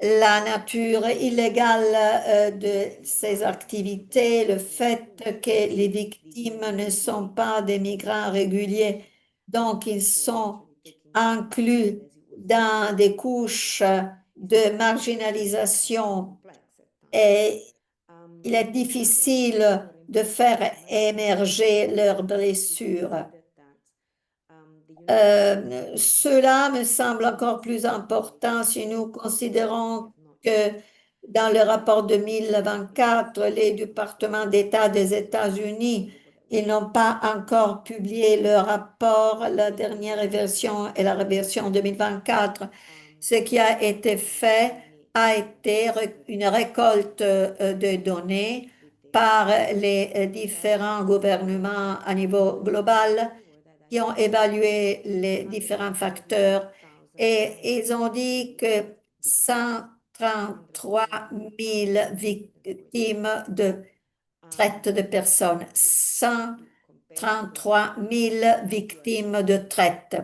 la nature illégale de ces activités, le fait que les victimes ne sont pas des migrants réguliers, donc ils sont inclus dans des couches de marginalisation et il est difficile de faire émerger leurs blessures. Cela me semble encore plus important si nous considérons que dans le rapport 2024, les départements d'État des États-Unis, ils n'ont pas encore publié leur rapport. La dernière version est la version 2024. Ce qui a été fait a été une récolte de données par les différents gouvernements à niveau global qui ont évalué les différents facteurs et ils ont dit que 133 000 victimes de traite de personnes, 133 000 victimes de traite.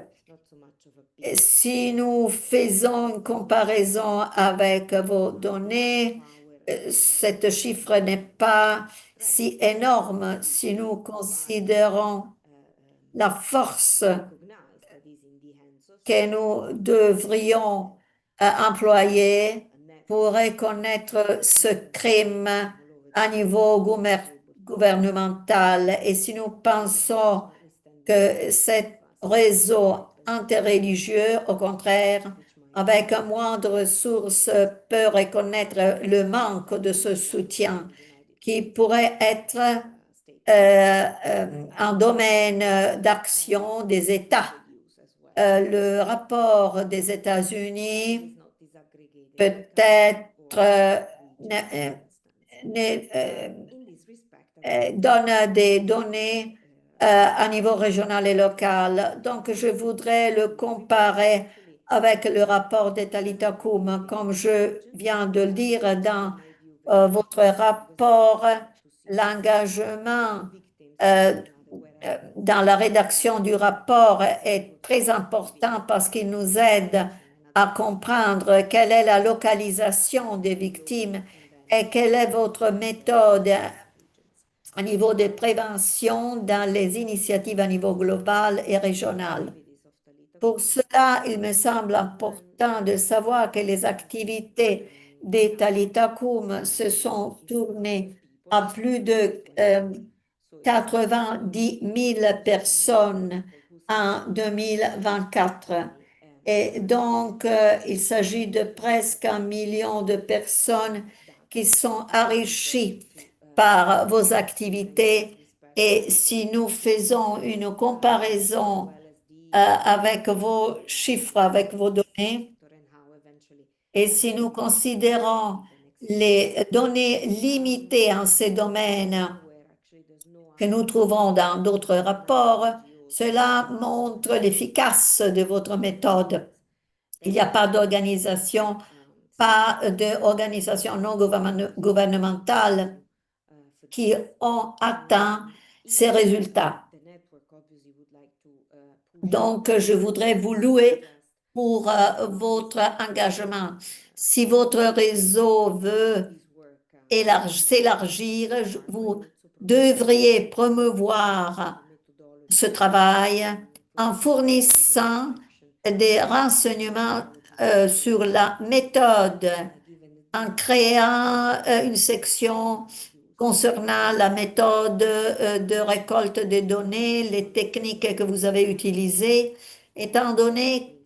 Si nous faisons une comparaison avec vos données, ce chiffre n'est pas si énorme si nous considérons la force que nous devrions employer pour reconnaître ce crime à niveau gouvernemental. Et si nous pensons que ce réseau interreligieux, au contraire, avec un moindre ressources, peut reconnaître le manque de ce soutien qui pourrait être un domaine d'action des États. Le rapport des États-Unis peut-être donne des données à niveau régional et local. Donc, je voudrais le comparer avec le rapport des Talitha Kum. Comme je viens de le dire dans votre rapport, l'engagement dans la rédaction du rapport est très important parce qu'il nous aide à comprendre quelle est la localisation des victimes et quelle est votre méthode à niveau de prévention dans les initiatives à niveau global et régional. Pour cela, il me semble important de savoir que les activités des Talitha Kum se sont tournées à plus de 90 000 personnes en 2024. Et donc, il s'agit de presque 1 million de personnes qui sont enrichies par vos activités. Et si nous faisons une comparaison avec vos chiffres, avec vos données, et si nous considérons les données limitées en ces domaines que nous trouvons dans d'autres rapports, cela montre l'efficace de votre méthode. Il n'y a pas d'organisation, pas d'organisation non gouvernementale qui ont atteint ces résultats. Donc, je voudrais vous louer pour votre engagement. Si votre réseau veut s'élargir, vous devriez promouvoir ce travail en fournissant des renseignements sur la méthode, en créant une section concernant la méthode de récolte des données, les techniques que vous avez utilisées, étant donné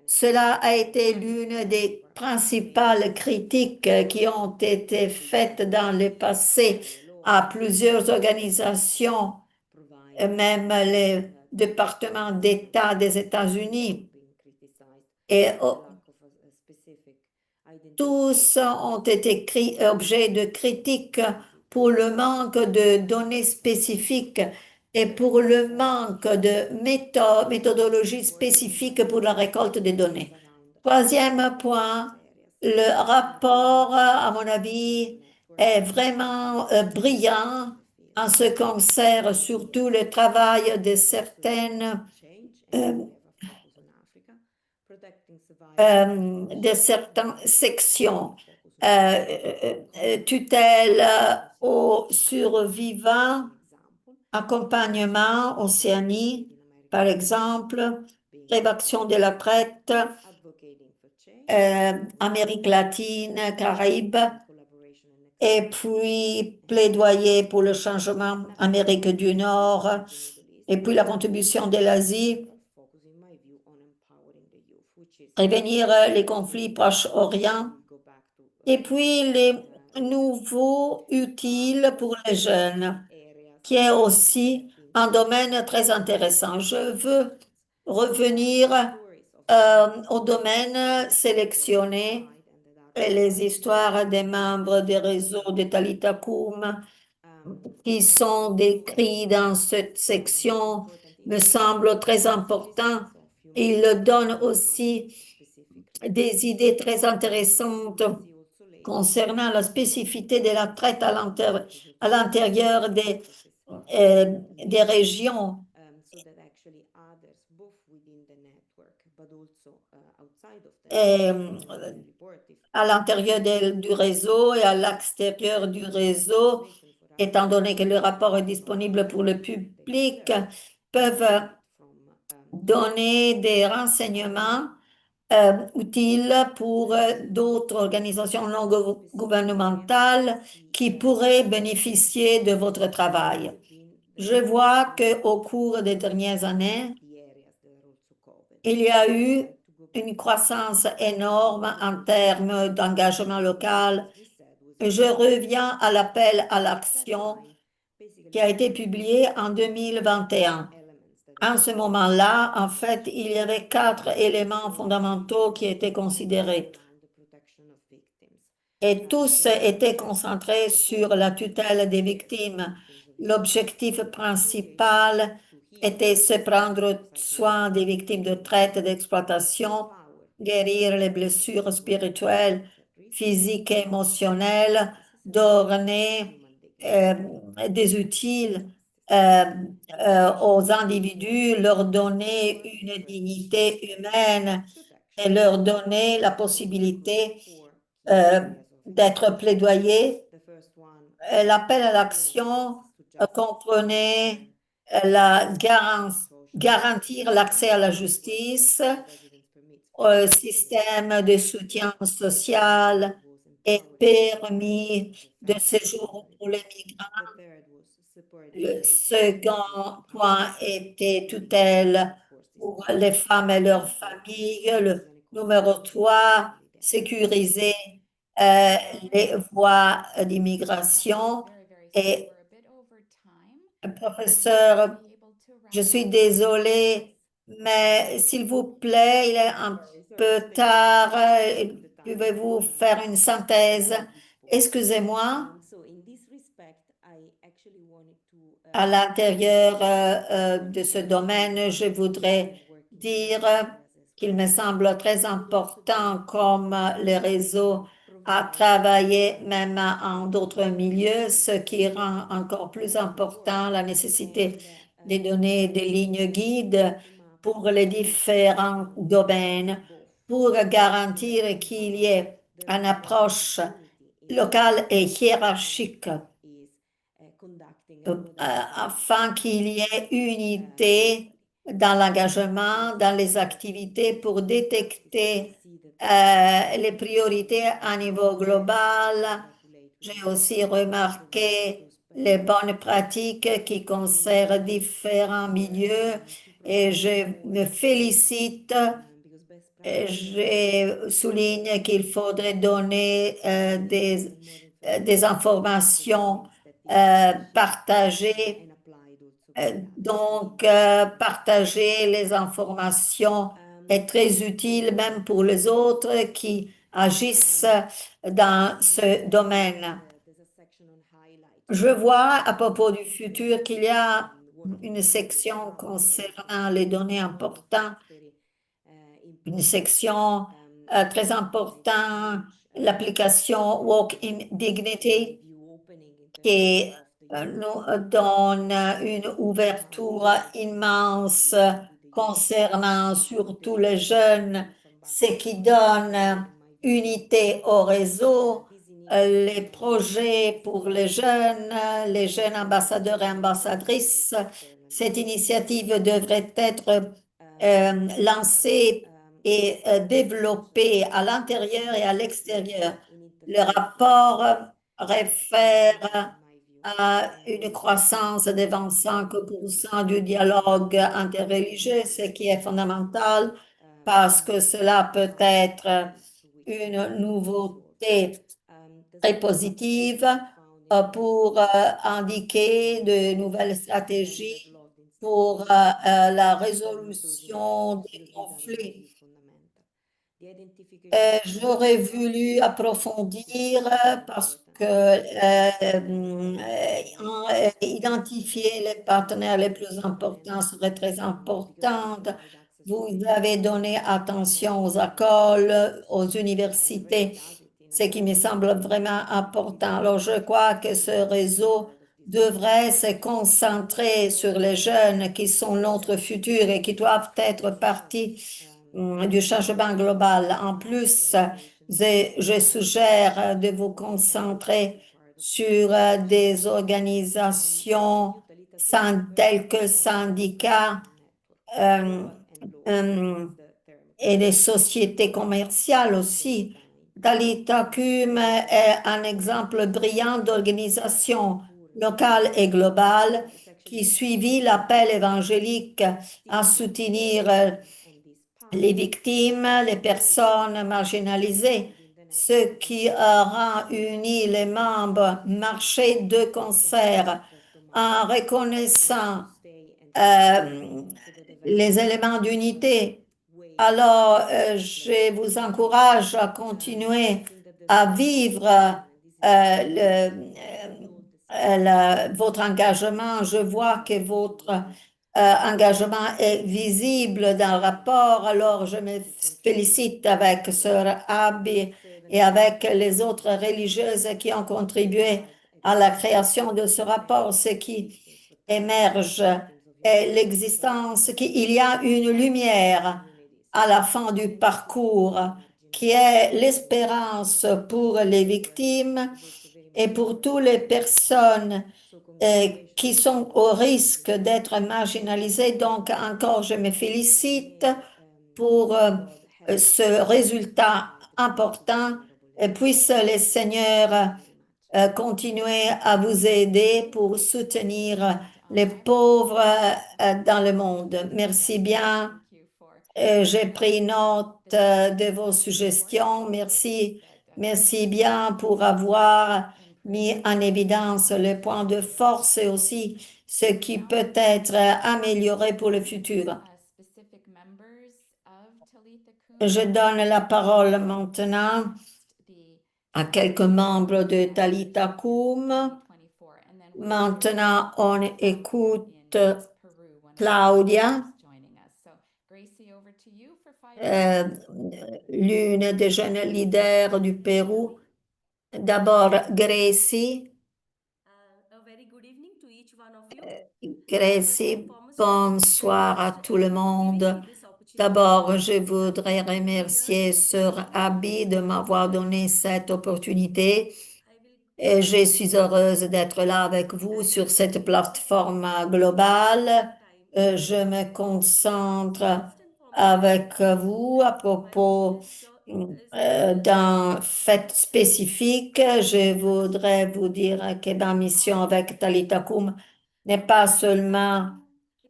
cela a été l'une des principales critiques qui ont été faites dans le passé à plusieurs organisations, même les départements d'État des États-Unis. Et tous ont été objets de critiques pour le manque de données spécifiques et pour le manque de méthodologie spécifique pour la récolte des données. Troisième point, le rapport, à mon avis, est vraiment brillant en ce qui concerne surtout le travail de certaines euh, de certaines sections. Tutelle aux survivants, accompagnement, Océanie, par exemple, prévention de la traite, Amérique latine, Caraïbes, et puis plaidoyer pour le changement Amérique du Nord, et puis la contribution de l'Asie, prévenir les conflits Proche-Orient, et puis les nouveaux utiles pour les jeunes, qui est aussi un domaine très intéressant. Je veux revenir au domaine sélectionné et les histoires des membres des réseaux de Talita Kum qui sont décrits dans cette section me semblent très importants. Il donne aussi des idées très intéressantes concernant la spécificité de la traite à l'intérieur des régions et à l'intérieur du réseau et à l'extérieur du réseau, étant donné que le rapport est disponible pour le public, peuvent donner des renseignements utiles pour d'autres organisations non gouvernementales qui pourraient bénéficier de votre travail. Je vois qu'au cours des dernières années, il y a eu une croissance énorme en termes d'engagement local. Je reviens à l'appel à l'action qui a été publié en 2021. En ce moment-là, en fait, il y avait 4 éléments fondamentaux qui étaient considérés et tous étaient concentrés sur la tutelle des victimes. L'objectif principal était se prendre soin des victimes de traite et d'exploitation, guérir les blessures spirituelles, physiques et émotionnelles, donner des outils euh, aux individus, leur donner une dignité humaine et leur donner la possibilité euh, d'être plaidoyer. L'appel à l'action comprenait garantir l'accès à la justice, système de soutien social et permis de séjour pour les migrants. Le second point était tutelle pour les femmes et leurs familles. Le numéro 3, sécuriser euh, les voies d'immigration. Et professeur, je suis désolée, mais s'il vous plaît, il est un peu tard. Pouvez-vous faire une synthèse? Excusez-moi. À l'intérieur de ce domaine, je voudrais dire qu'il me semble très important, comme les réseaux, à travailler même en d'autres milieux, ce qui rend encore plus important la nécessité de donner des lignes guides pour les différents domaines, pour garantir qu'il y ait une approche locale et hiérarchique afin qu'il y ait unité dans l'engagement, dans les activités pour détecter les priorités à niveau global. J'ai aussi remarqué les bonnes pratiques qui concernent différents milieux et je me félicite. Je souligne qu'il faudrait donner des informations partagées. Donc, partager les informations est très utile même pour les autres qui agissent dans ce domaine. Je vois à propos du futur qu'il y a une section concernant les données importantes, une section très importante, l'application Walk in Dignity, qui nous donne une ouverture immense concernant surtout les jeunes, ce qui donne unité au réseau, les projets pour les jeunes ambassadeurs et ambassadrices. Cette initiative devrait être lancée et développée à l'intérieur et à l'extérieur. Le rapport réfère à une croissance de 25% du dialogue interreligieux, ce qui est fondamental parce que cela peut être une nouveauté très positive pour indiquer de nouvelles stratégies pour la résolution des conflits. J'aurais voulu approfondir parce que identifier les partenaires les plus importants serait très important. Vous avez donné attention aux écoles, aux universités, ce qui me semble vraiment important. Alors, je crois que ce réseau devrait se concentrer sur les jeunes qui sont notre futur et qui doivent être partie du changement global. En plus, je suggère de vous concentrer sur des organisations telles que syndicats euh, euh, et des sociétés commerciales aussi. Dalita Cum est un exemple brillant d'organisation locale et globale qui suivit l'appel évangélique à soutenir les victimes, les personnes marginalisées, ce qui rend unis les membres marcher de concert en reconnaissant euh, les éléments d'unité. Alors, je vous encourage à continuer à vivre votre engagement. Je vois que votre engagement est visible dans le rapport. Alors, je me félicite avec Sœur Abby et avec les autres religieuses qui ont contribué à la création de ce rapport. Ce qui émerge est l'existence, qu'il y a une lumière à la fin du parcours, qui est l'espérance pour les victimes et pour toutes les personnes qui sont au risque d'être marginalisées. Donc, encore, je me félicite pour ce résultat important. Et puisse le Seigneur continuer à vous aider pour soutenir les pauvres dans le monde. Merci bien. J'ai pris note de vos suggestions. Merci, merci bien pour avoir mis en évidence le point de force et aussi ce qui peut être amélioré pour le futur. Je donne la parole maintenant à quelques membres de Talitha Kum. Maintenant, on écoute Claudia, euh, l'une des jeunes leaders du Pérou. D'abord, Gracie. Gracie, bonsoir à tout le monde. D'abord, je voudrais remercier Sœur Abby de m'avoir donné cette opportunité. Et je suis heureuse d'être là avec vous sur cette plateforme globale. Je me concentre avec vous à propos d'un fait spécifique. Je voudrais vous dire que ma mission avec Talitha Kum n'est pas seulement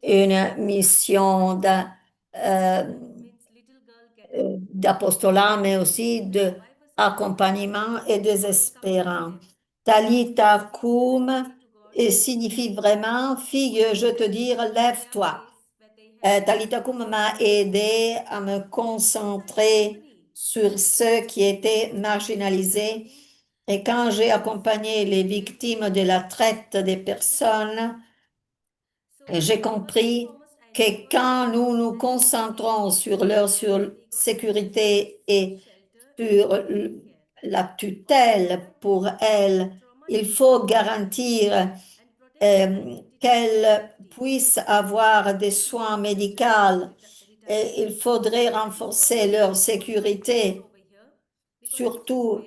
une mission d'apostolat, mais aussi d'accompagnement et désespérant. Talita Kum signifie vraiment, fille, je te dire, lève-toi. Talita Kum m'a aidé à me concentrer sur ceux qui étaient marginalisés. Et quand j'ai accompagné les victimes de la traite des personnes, j'ai compris que quand nous nous concentrons sur leur sécurité et sur la tutelle pour elles, il faut garantir qu'elles puissent avoir des soins médicaux. Et il faudrait renforcer leur sécurité, surtout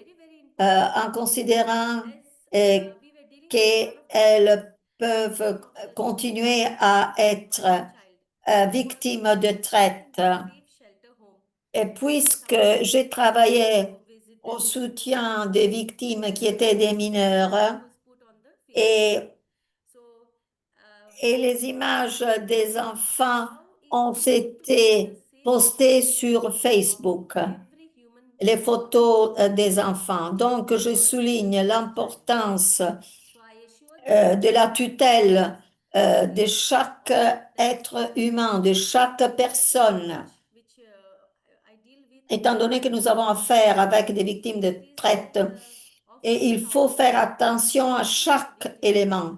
en considérant qu'elles peuvent continuer à être victimes de traite. Et puisque j'ai travaillé au soutien des victimes qui étaient des mineurs et, et les images des enfants ont été postées sur Facebook, les photos des enfants. Donc, je souligne l'importance de la tutelle de chaque être humain, de chaque personne. Étant donné que nous avons affaire avec des victimes de traite, et il faut faire attention à chaque élément.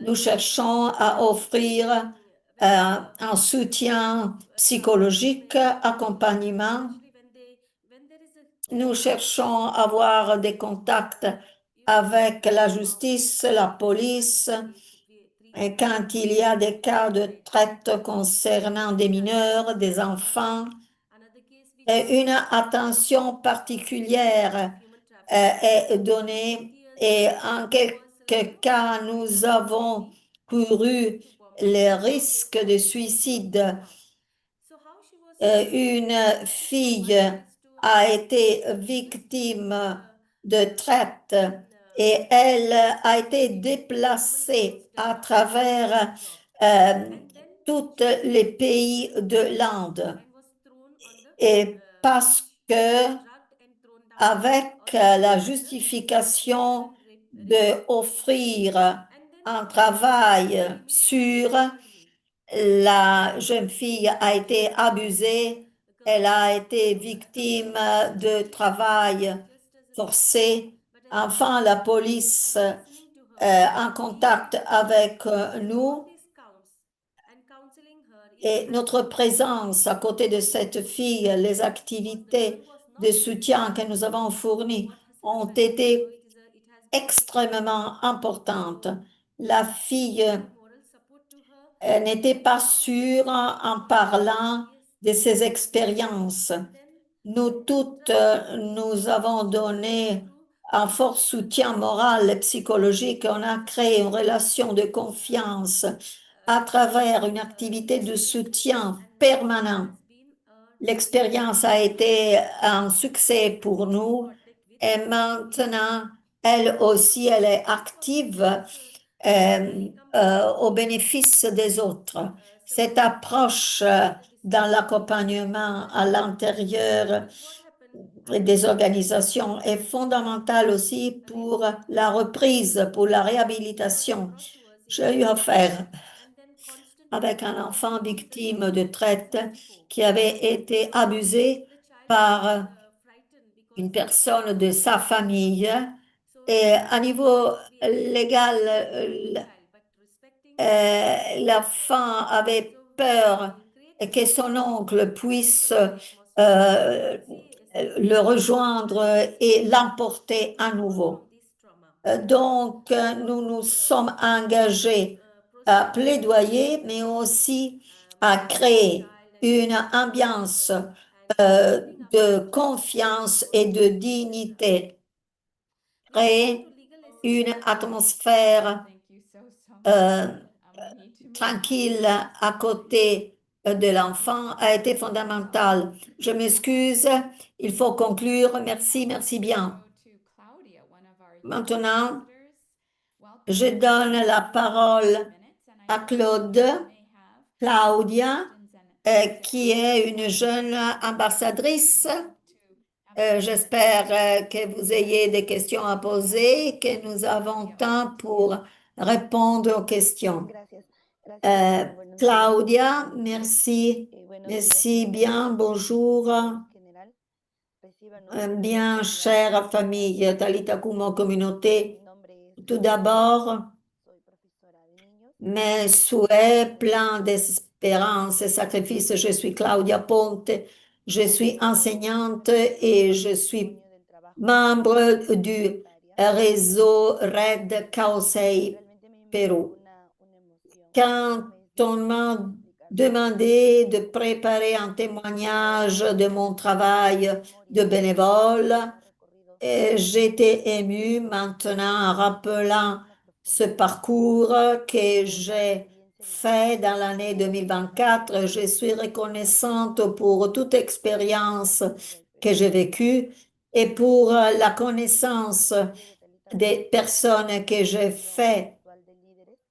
Nous cherchons à offrir un soutien psychologique, accompagnement. Nous cherchons à avoir des contacts avec la justice, la police, et quand il y a des cas de traite concernant des mineurs, des enfants, et une attention particulière est donnée et en quelques cas, nous avons couru les risques de suicide. Une fille a été victime de traite et elle a été déplacée à travers tous les pays de l'Inde. Et parce que avec la justification d'offrir un travail sûr, la jeune fille a été abusée, elle a été victime de travail forcé. Enfin, la police en contact avec nous et notre présence à côté de cette fille, les activités de soutien que nous avons fournies ont été extrêmement importantes. La fille n'était pas sûre en parlant de ses expériences. Nous toutes, nous avons donné un fort soutien moral et psychologique. On a créé une relation de confiance à travers une activité de soutien permanent. L'expérience a été un succès pour nous et maintenant, elle aussi, elle est active au bénéfice des autres. Cette approche dans l'accompagnement à l'intérieur des organisations est fondamentale aussi pour la reprise, pour la réhabilitation. J'ai eu affaire avec un enfant victime de traite qui avait été abusé par une personne de sa famille. Et à niveau légal, l'enfant avait peur que son oncle puisse le rejoindre et l'emporter à nouveau. Donc, nous nous sommes engagés à plaidoyer, mais aussi à créer une ambiance de confiance et de dignité, créer une atmosphère tranquille à côté de l'enfant a été fondamental. Je m'excuse, il faut conclure. Merci, merci bien. Maintenant, je donne la parole à Claudia, qui est une jeune ambassadrice. J'espère que vous ayez des questions à poser, que nous avons temps pour répondre aux questions. Claudia, merci, merci bien, bonjour. Bien, chère famille Talita Kumo communauté, tout d'abord, mes souhaits pleins d'espérance et sacrifice. Je suis Claudia Ponte, je suis enseignante et je suis membre du réseau Red Kaosei. Pérou. Quand on m'a demandé de préparer un témoignage de mon travail de bénévole, j'étais émue maintenant en rappelant ce parcours que j'ai fait dans l'année 2024. Je suis reconnaissante pour toute expérience que j'ai vécue et pour la connaissance des personnes que j'ai fait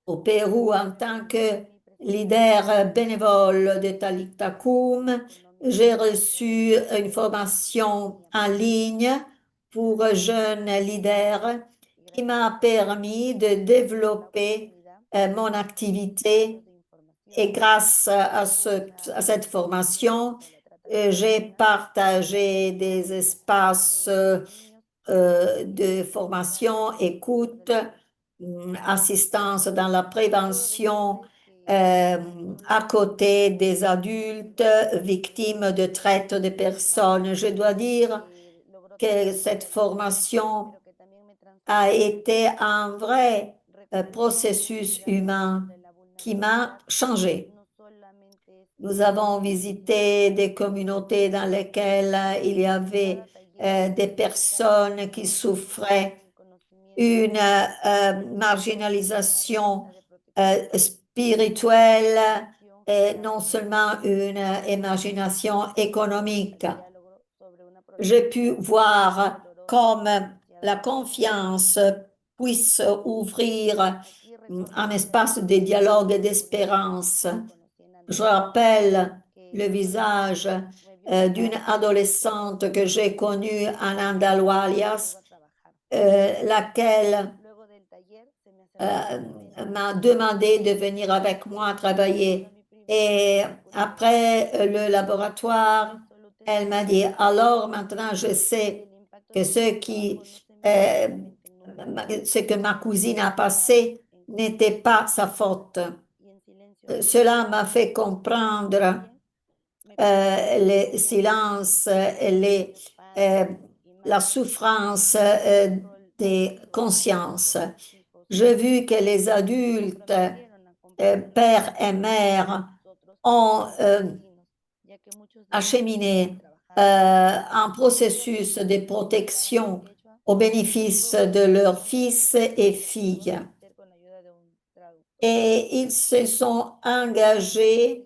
au Pérou en tant que leader bénévole de Talitha Kum. J'ai reçu une formation en ligne pour jeunes leaders qui m'a permis de développer mon activité et grâce à cette formation, j'ai partagé des espaces de formation, écoute, assistance dans la prévention euh, à côté des adultes victimes de traite de personnes. Je dois dire que cette formation a été un vrai processus humain qui m'a changé. Nous avons visité des communautés dans lesquelles il y avait des personnes qui souffraient une marginalisation spirituelle et non seulement une imagination économique. J'ai pu voir comme la confiance puisse ouvrir un espace de dialogue et d'espérance. Je rappelle le visage d'une adolescente que j'ai connue en Andalualias, laquelle m'a demandé de venir avec moi travailler. Et après le laboratoire, elle m'a dit, alors maintenant je sais que ce que ma cousine a passé n'était pas sa faute. Cela m'a fait comprendre le silence et la souffrance des consciences. J'ai vu que les adultes, pères et mères, ont acheminé un processus de protection au bénéfice de leurs fils et filles. Et ils se sont engagés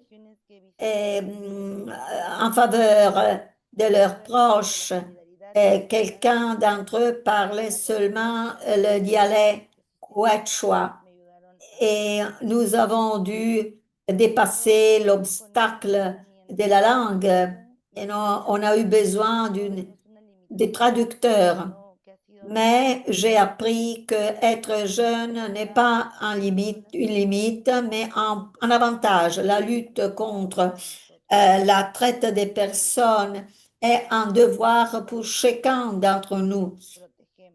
en faveur de leurs proches. Quelqu'un d'entre eux parlait seulement le dialecte quechua et nous avons dû dépasser l'obstacle de la langue et on a eu besoin de traducteurs. Mais j'ai appris que être jeune n'est pas une limite, mais un avantage. La lutte contre la traite des personnes est un devoir pour chacun d'entre nous.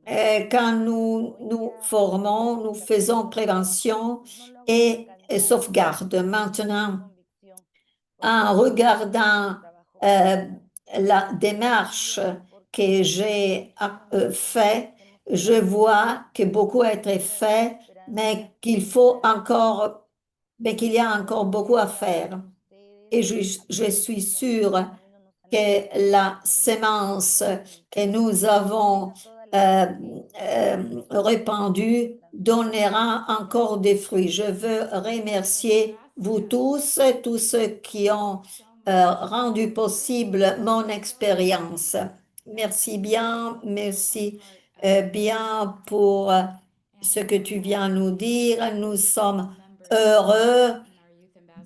Quand nous nous formons, nous faisons prévention et sauvegarde. Maintenant, en regardant la démarche que j'ai faite, je vois que beaucoup a été fait, mais qu'il y a encore beaucoup à faire. Et je suis sûre que la sémence que nous avons répandue donnera encore des fruits. Je veux remercier vous tous ceux qui ont rendu possible mon expérience. Merci bien, merci bien pour ce que tu viens nous dire. Nous sommes heureux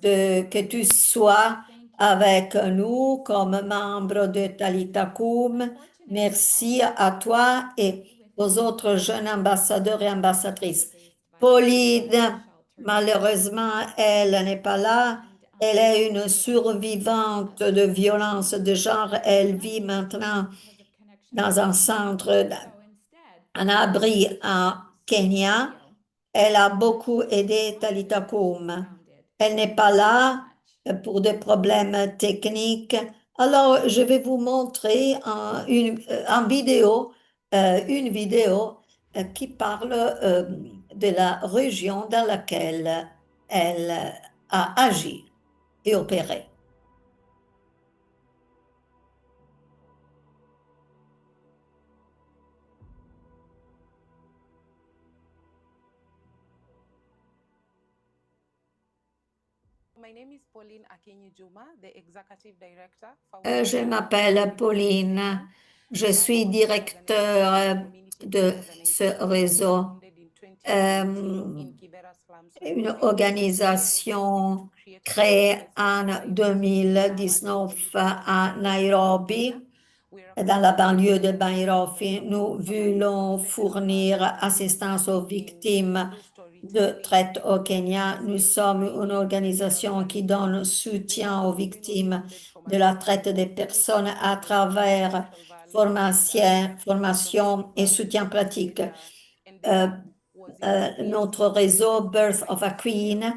que tu sois avec nous comme membre de Talitha Kum. Merci à toi et aux autres jeunes ambassadeurs et ambassadrices. Pauline, malheureusement, elle n'est pas là. Elle est une survivante de violence de genre. Elle vit maintenant dans un centre, un abri à Kenya. Elle a beaucoup aidé Talitha Kum. Elle n'est pas là pour des problèmes techniques. Alors, je vais vous montrer une vidéo qui parle de la région dans laquelle elle a agi et opéré. Je m'appelle Pauline, je suis directeur de ce réseau, une organisation créée en 2019 à Nairobi, dans la banlieue de Nairobi. Nous voulons fournir assistance aux victimes de traite au Kenya. Nous sommes une organisation qui donne soutien aux victimes de la traite des personnes à travers formation et soutien pratique. Notre réseau Birth of a Queen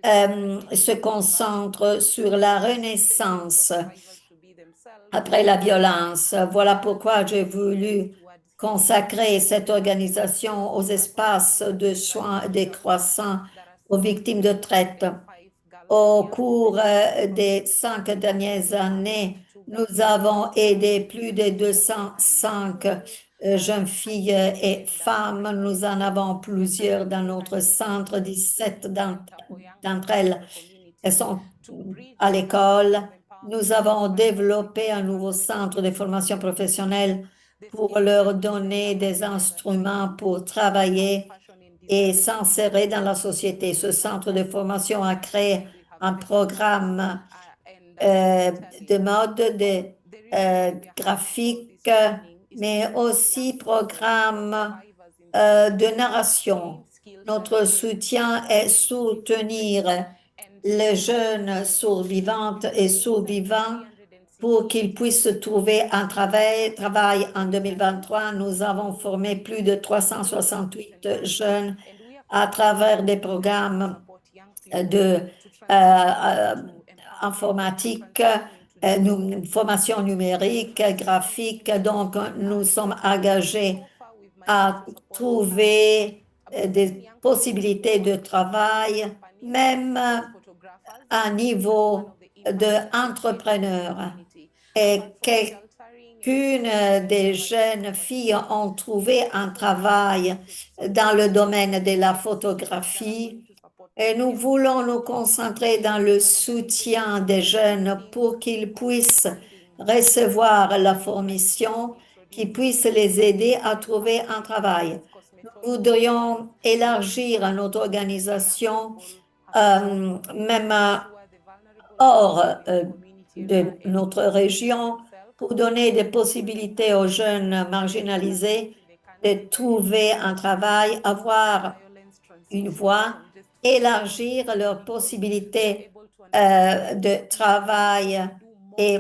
se concentre sur la renaissance après la violence. Voilà pourquoi j'ai voulu consacrer cette organisation aux espaces de soins décroissants aux victimes de traite. Au cours des 5 dernières années, nous avons aidé plus de 205 jeunes filles et femmes. Nous en avons plusieurs dans notre centre. 17 d'entre elles sont à l'école. Nous avons développé un nouveau centre de formation professionnelle pour leur donner des instruments pour travailler et s'insérer dans la société. Ce centre de formation a créé un programme de mode, de graphique, mais aussi programme de narration. Notre soutien est soutenir les jeunes survivantes et survivants pour qu'ils puissent trouver un travail en 2023. Nous avons formé plus de 368 jeunes à travers des programmes de informatique, formation numérique, graphique. Donc, nous sommes engagés à trouver des possibilités de travail, même à niveau d'entrepreneur. Et quelqu'une des jeunes filles ont trouvé un travail dans le domaine de la photographie. Et nous voulons nous concentrer dans le soutien des jeunes pour qu'ils puissent recevoir la formation, qui puisse les aider à trouver un travail. Nous voudrions élargir notre organisation, même hors de notre région, pour donner des possibilités aux jeunes marginalisés de trouver un travail, avoir une voie, élargir leurs possibilités de travail et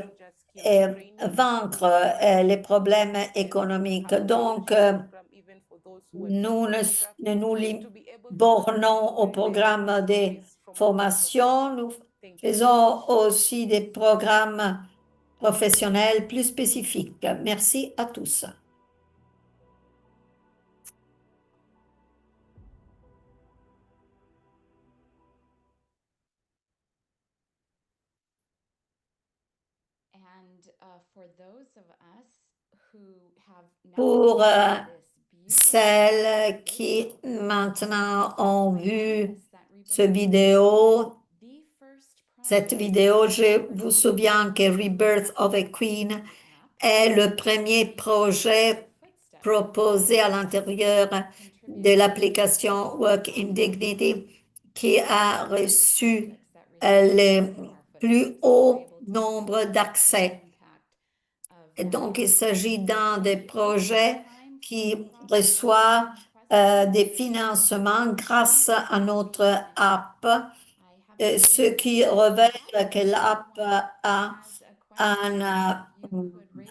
vaincre les problèmes économiques. Donc, nous ne nous bornons au programme de formation, nous faisons aussi des programmes professionnels plus spécifiques. Merci à tous. Pour celles qui maintenant ont vu cette vidéo, je vous souviens que Rebirth of a Queen est le premier projet proposé à l'intérieur de l'application Work in Dignity qui a reçu le plus haut nombre d'accès. Et donc, il s'agit d'un des projets qui reçoit des financements grâce à notre app, ce qui révèle que l'app a un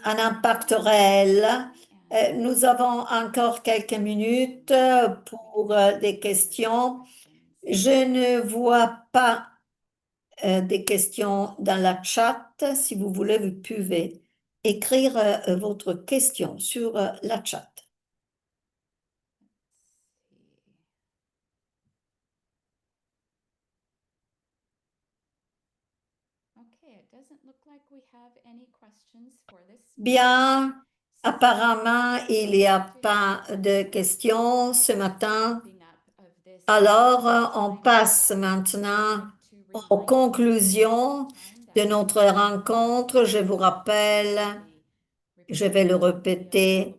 impact réel. Nous avons encore quelques minutes pour des questions. Je ne vois pas des questions dans la chat. Si vous voulez, vous pouvez écrire votre question sur la chat. Bien, apparemment, il n'y a pas de questions ce matin. Alors, on passe maintenant aux conclusions de notre rencontre. Je vous rappelle, je vais le répéter,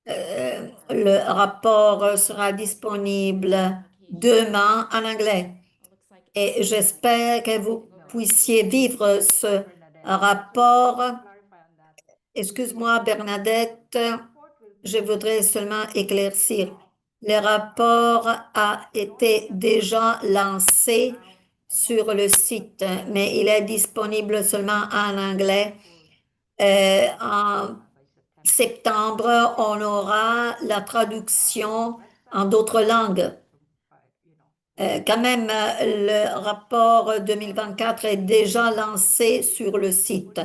le rapport sera disponible demain en anglais. Et j'espère que vous puissiez vivre ce rapport. Excuse-moi, Bernadette, je voudrais seulement éclaircir. Le rapport a été déjà lancé sur le site, mais il est disponible seulement en anglais. En septembre, on aura la traduction en d'autres langues. Quand même, le rapport 2024 est déjà lancé sur le site.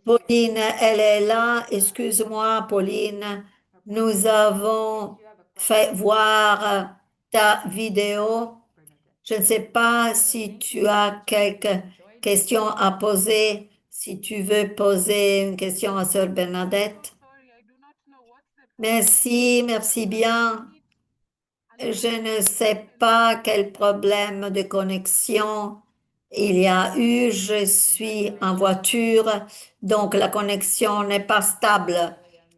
Pauline, elle est là. Excuse-moi, Pauline. Nous avons fait voir ta vidéo. Je ne sais pas si tu as quelques questions à poser, si tu veux poser une question à Sœur Bernadette. Merci, merci bien. Je ne sais pas quel problème de connexion il y a eu. Je suis en voiture, donc la connexion n'est pas stable.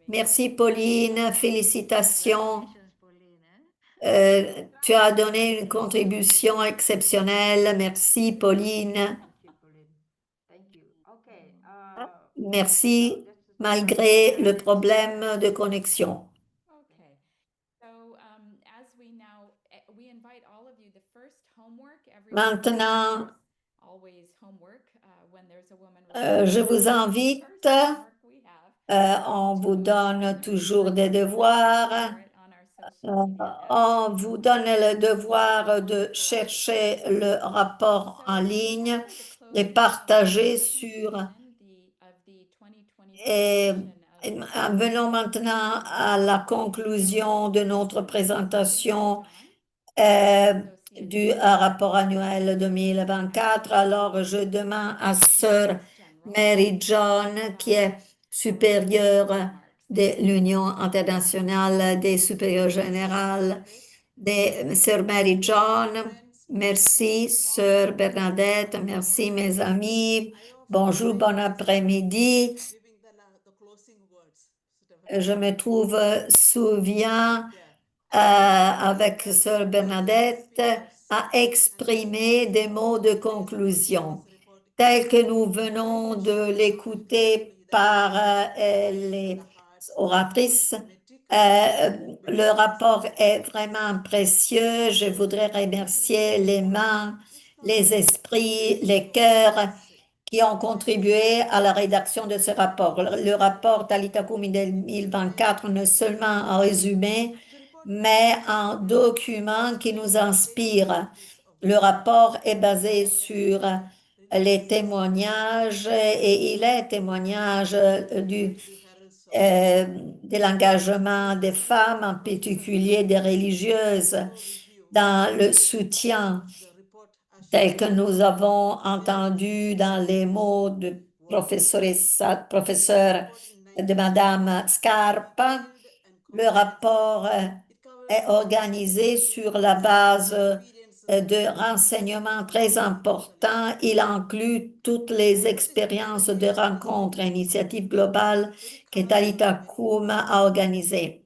Merci Pauline, félicitations. Tu as donné une contribution exceptionnelle. Merci Pauline. Merci malgré le problème de connexion. Maintenant, je vous invite, on vous donne toujours des devoirs. On vous donne le devoir de chercher le rapport en ligne et partager sur. Et venons maintenant à la conclusion de notre présentation euh, du rapport annuel 2024. Alors, je demande à Sœur Mary John, qui est supérieure de l'Union internationale des supérieurs générales, de Sœur Mary John. Merci, Sœur Bernadette. Merci, mes amis. Bonjour, bon après-midi. Je me trouve souvent avec Sœur Bernadette à exprimer des mots de conclusion, tels que nous venons de l'écouter par les oratrices. Le rapport est vraiment précieux. Je voudrais remercier les mains, les esprits, les cœurs qui ont contribué à la rédaction de ce rapport. Le rapport Talitha Kumi 2024 non seulement un résumé, mais un document qui nous inspire. Le rapport est basé sur les témoignages et il est témoignage de l'engagement des femmes, en particulier des religieuses, dans le soutien tel que nous avons entendu dans les mots de professeur de Madame Scarpa. Le rapport est organisé sur la base de renseignements très importants. Il inclut toutes les expériences de rencontres et initiatives globales que Talitha Kum a organisées.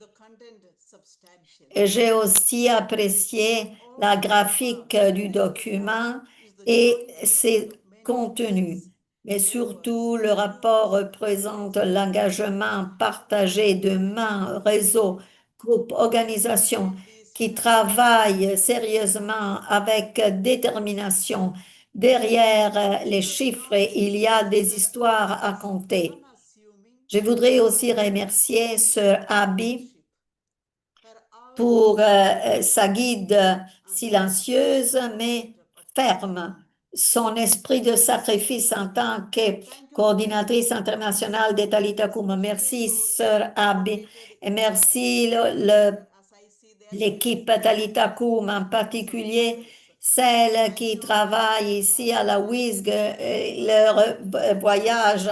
J'ai aussi apprécié la graphique du document et ses contenus. Mais surtout, le rapport représente l'engagement partagé de mains, réseaux, groupes, organisations qui travaillent sérieusement avec détermination. Derrière les chiffres, il y a des histoires à compter. Je voudrais aussi remercier Sœur Abby pour sa guide silencieuse mais ferme, son esprit de sacrifice en tant que coordinatrice internationale de Talitha Kum. Merci, Sœur Abby, et merci l'équipe Talitha Kum en particulier celles qui travaillent ici à la WISG, leur voyage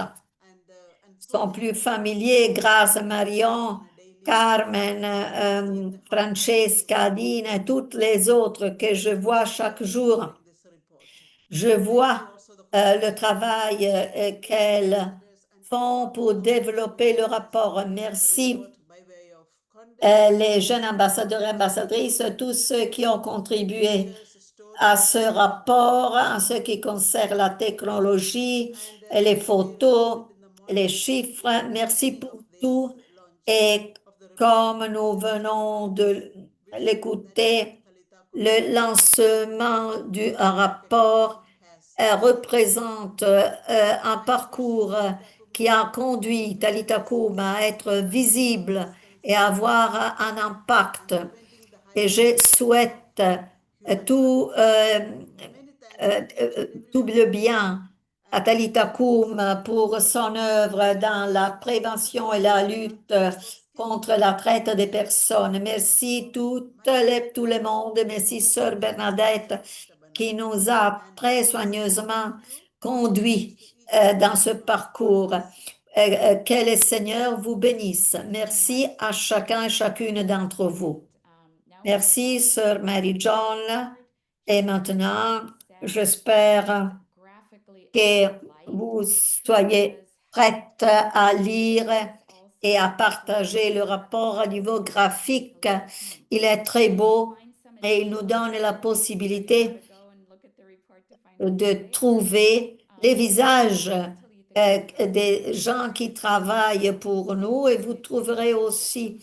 sont plus familiers grâce à Marion, Carmen, Francesca, Dina et toutes les autres que je vois chaque jour. Je vois le travail qu'elles font pour développer le rapport. Merci les jeunes ambassadeurs et ambassadrices, tous ceux qui ont contribué à ce rapport, en ce qui concerne la technologie, les photos, les chiffres. Merci pour tout. Et comme nous venons de l'écouter, le lancement du rapport représente un parcours qui a conduit Talita Kum à être visible et à avoir un impact. Et je souhaite tout, tout le bien à Talita Kum pour son œuvre dans la prévention et la lutte contre la traite des personnes. Merci tout le monde. Merci Sœur Bernadette qui nous a très soigneusement conduits dans ce parcours. Que le Seigneur vous bénisse. Merci à chacun et chacune d'entre vous. Merci, Sœur Mary John. Et maintenant, j'espère que vous soyez prête à lire et à partager le rapport au niveau graphique. Il est très beau et il nous donne la possibilité de trouver les visages des gens qui travaillent pour nous et vous trouverez aussi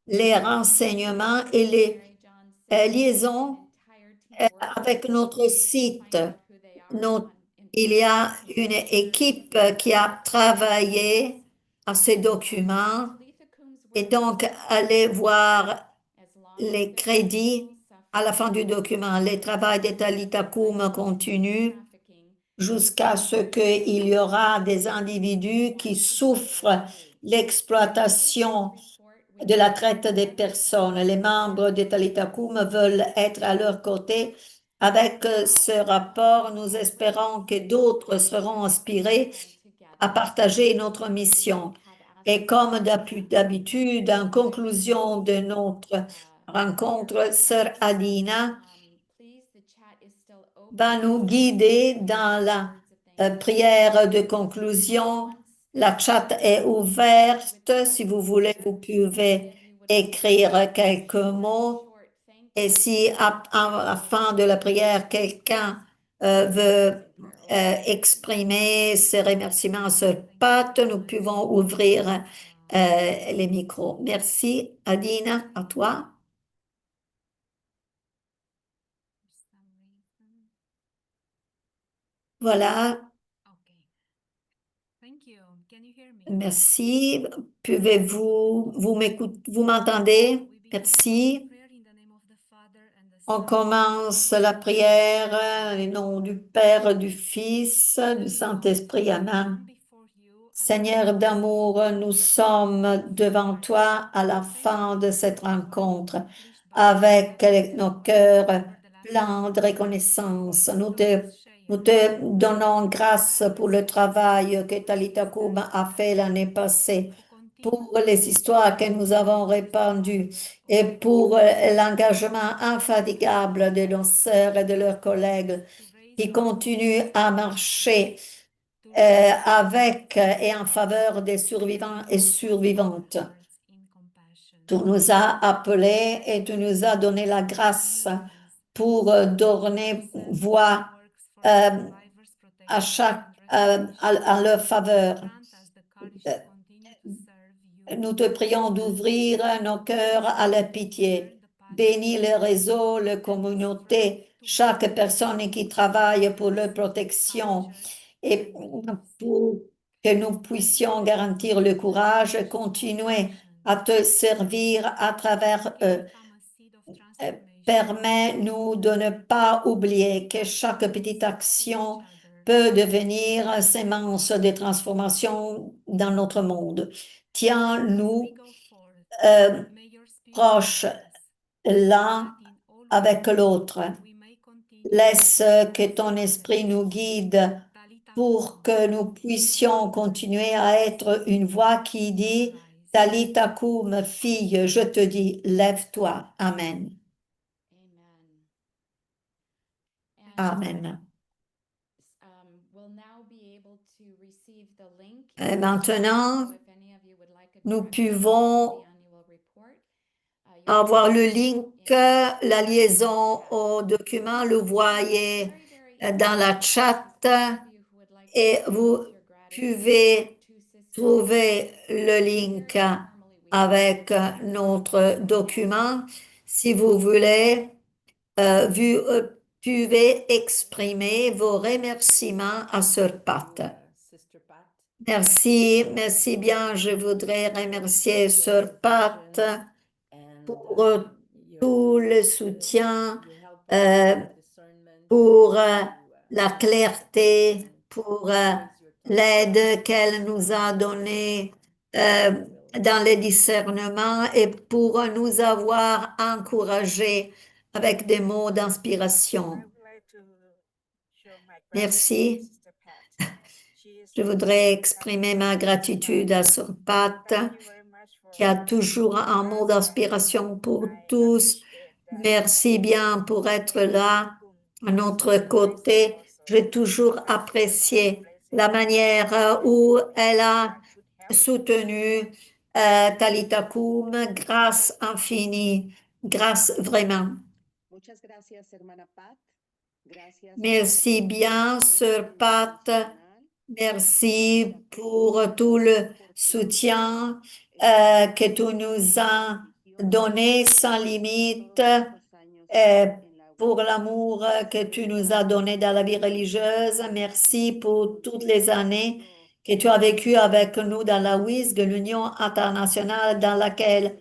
les renseignements et les liaisons avec notre site. Nos- il y a une équipe qui a travaillé à ces documents et donc allez voir les crédits à la fin du document. Le travail de Talita Kum continue jusqu'à ce qu'il y aura des individus qui souffrent l'exploitation de la traite des personnes. Les membres de Talita Kum veulent être à leur côté. Avec ce rapport, nous espérons que d'autres seront inspirés à partager notre mission. Et comme d'habitude, en conclusion de notre rencontre, Sœur Adina va nous guider dans la prière de conclusion. La chat est ouverte. Si vous voulez, vous pouvez écrire quelques mots. Et si à la fin de la prière, quelqu'un veut exprimer ses remerciements sur Pat, nous pouvons ouvrir les micros. Merci, Adina, à toi. Voilà, merci. Vous m'entendez? Merci. On commence la prière au nom du Père, du Fils, du Saint-Esprit. Amen. Seigneur d'amour, nous sommes devant toi à la fin de cette rencontre avec nos cœurs pleins de reconnaissance. Nous te donnons grâce pour le travail que Talita Kum a fait l'année passée, pour les histoires que nous avons répandues et pour l'engagement infatigable de nos sœurs et de leurs collègues qui continuent à marcher avec et en faveur des survivants et survivantes. Tu nous as appelés et tu nous as donné la grâce pour donner voix euh, à chaque, à leur faveur. Nous te prions d'ouvrir nos cœurs à la pitié. Bénis le réseau, la communauté, chaque personne qui travaille pour leur protection et pour que nous puissions garantir le courage et continuer à te servir à travers eux. Permets-nous de ne pas oublier que chaque petite action peut devenir sémence de transformation dans notre monde. Tiens-nous proches l'un avec l'autre Laisse que ton esprit nous guide pour que nous puissions continuer à être une voix qui dit, Talita koum, fille, je te dis, lève-toi. Amen. Amen. Et maintenant, nous pouvons avoir le link, la liaison au document, le voyez dans la chat et vous pouvez trouver le link avec notre document. Si vous voulez, vous pouvez exprimer vos remerciements à Sœur Pat. Merci, merci bien. Je voudrais remercier Sœur Pat pour tout le soutien, euh, pour la clarté, pour l'aide qu'elle nous a donnée euh, dans le discernement et pour nous avoir encouragés avec des mots d'inspiration. Merci. Je voudrais exprimer ma gratitude à Sœur Pat, qui a toujours un mot d'inspiration pour tous. Merci bien pour être là à notre côté. J'ai toujours apprécié la manière où elle a soutenu Talita Koum. Grâce infinie, grâce vraiment. Merci bien, Sœur Pat. Merci pour tout le soutien que tu nous as donné sans limite, pour l'amour que tu nous as donné dans la vie religieuse. Merci pour toutes les années que tu as vécues avec nous dans la WISG, l'Union internationale dans laquelle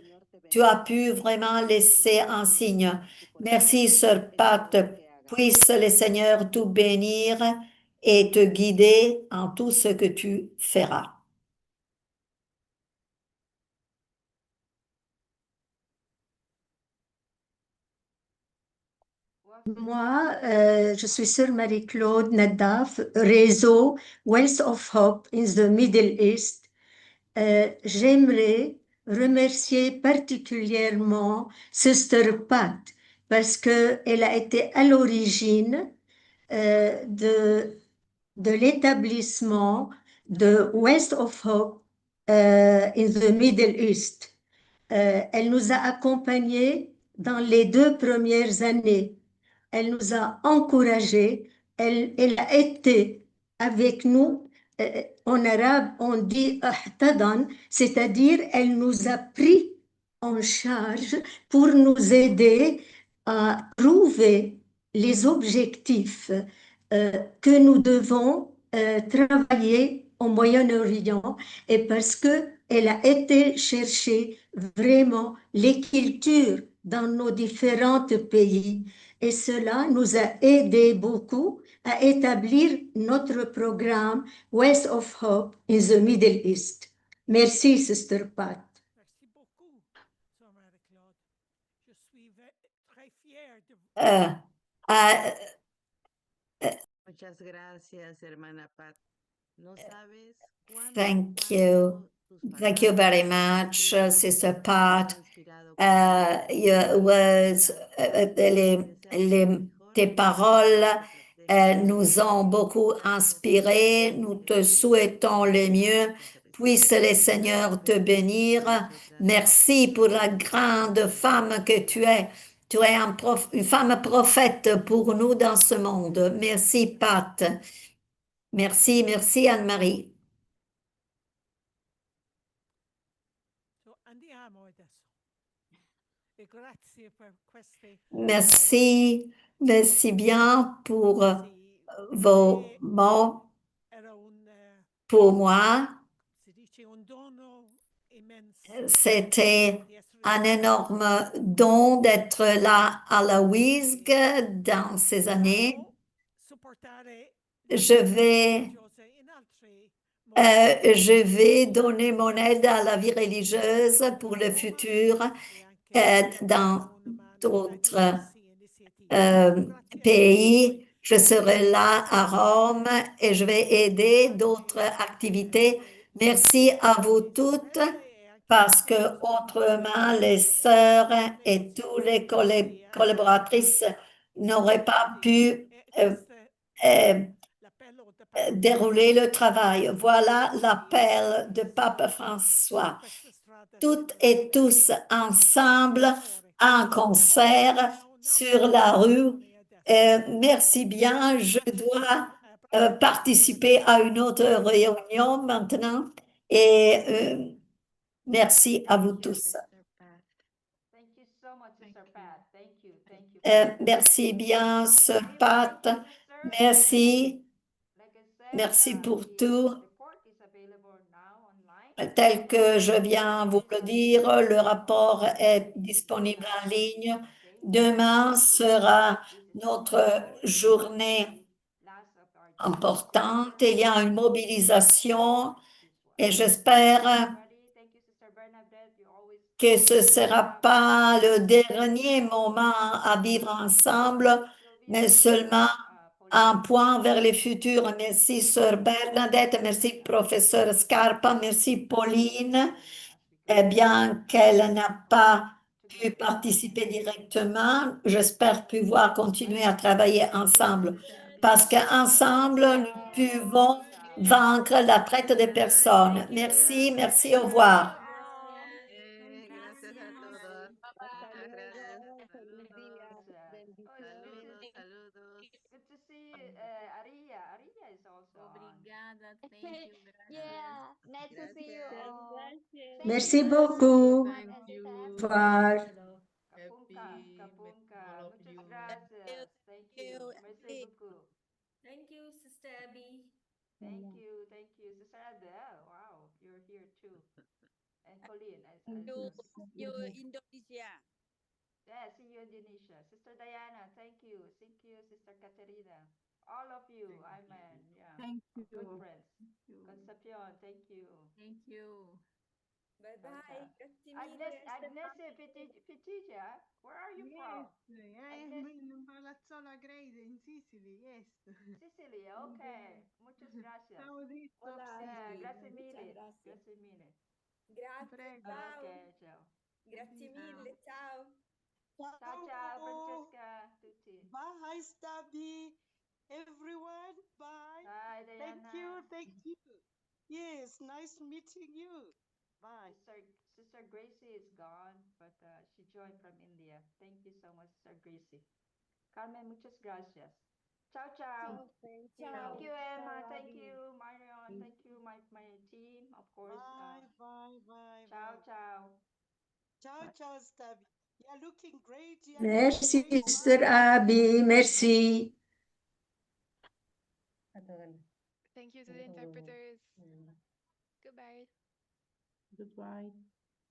tu as pu vraiment laisser un signe. Merci, Sœur Pat. Puisse le Seigneur tout bénir et te guider en tout ce que tu feras. Moi, je suis sœur Marie-Claude Nadaf, réseau West of Hope in the Middle East. J'aimerais remercier particulièrement Sister Pat parce qu'elle a été à l'origine de l'établissement de West of Hope in the Middle East. Elle nous a accompagnés dans les 2 premières années. Elle nous a encouragés. Elle a été avec nous. En arabe, on dit ahtadan, c'est-à-dire elle nous a pris en charge pour nous aider à trouver les objectifs que nous devons travailler au Moyen-Orient et parce que elle a été chercher vraiment l'écriture dans nos différents pays et cela nous a aidé beaucoup à établir notre programme West of Hope in the Middle East. Merci, Sister Pat. Merci beaucoup, Sœur Marie-Claude. Je suis très fière de vous. Muchas gracias, hermana Pat. No sabes Thank you. Thank you very much, Sister Pat. Tes paroles nous ont beaucoup inspirés. Nous te souhaitons le mieux. Puisse le Seigneur te bénir. Merci pour la grande femme que tu es. Tu es une femme prophète pour nous dans ce monde. Merci, Pat. Merci, merci, Anne-Marie. Andiamo adesso. E grazie per queste Merci, merci bien pour vos mots. Era Pour moi, si dice un dono immenso c'était di essere un énorme don d'être là à la WISG dans ces années. supportare Je vais, in altri je vais donner mon aide à la vie religieuse pour le futur dans d'autres pays. Je serai là à Rome et je vais aider d'autres activités. Merci à vous toutes parce que autrement les sœurs et tous les collaboratrices n'auraient pas pu euh, dérouler le travail. Voilà l'appel de Pape François. Toutes et tous ensemble en concert sur la rue. Merci bien. Je dois participer à une autre réunion maintenant et merci à vous tous. Sister Pat. Thank you so much, Sister Pat. Thank you. Thank you. Merci bien, Sœur Pat. Merci. Merci pour tout. Tel que je viens vous le dire, le rapport est disponible en ligne. Demain sera notre journée importante. Il y a une mobilisation et j'espère que ce ne sera pas le dernier moment à vivre ensemble, mais seulement un point vers le futur. Merci, Sœur Bernadette, merci, Professeur Scarpa, merci, Pauline. Eh bien qu'elle n'a pas pu participer directement, j'espère pouvoir continuer à travailler ensemble parce qu'ensemble, nous pouvons vaincre la traite des personnes. Merci, merci, au revoir. Gracias a todos. Muchas gracias. Saludos, saludos. Good to see Aria. Aria is also on. Obrigada, thank you, gracias. Yeah, nice to see you Gracias. all. Thank Merci you, beaucoup. everyone, Thank and you. Au Sister revoir. Kapunka, Happy Kapunka. all of Muchas you. gracias. Thank you. Merci beaucoup. Thank you, Sister Abby. Thank you. Thank you. Sister Adele. Wow, you're here too. And Colleen. You Indonesia. Yeah, see you in Indonesia. Sister Diana, thank you. Thank you, Sister Katerina. All of you, Thank you. Thank you. good friends. Concepcion, thank you. Thank you. Bye-bye. Grazie Agnes, mille, Agnes Pitija, where are you from? Agnes, in Palazzola Grade in Sicily, yes. Sicily, okay. Muchas gracias. Southeast of Hola. Yeah, Sicily. grazie mille. grazie. Grazie mille. Grazie, Prego. ciao. Okay, ciao. Grazie mille, ciao. Ciao, ciao, Francesca, tutti. Bye, Stabby. Everyone, bye. Bye, Diana. Thank you. Yes, nice meeting you. Bye. Sister Gracie is gone, but she joined from India. Thank you so much, Sister Gracie. Carmen, muchas gracias. Ciao, ciao. Thank you. Thank you, Emma. Ciao, Thank Abby. you, Marion. Thank you, my team, of course. Bye. Ciao, ciao. Ciao, Stabby. You're looking great. Merci, Sister Abby. Merci. Thank you to the interpreters. Goodbye. Goodbye.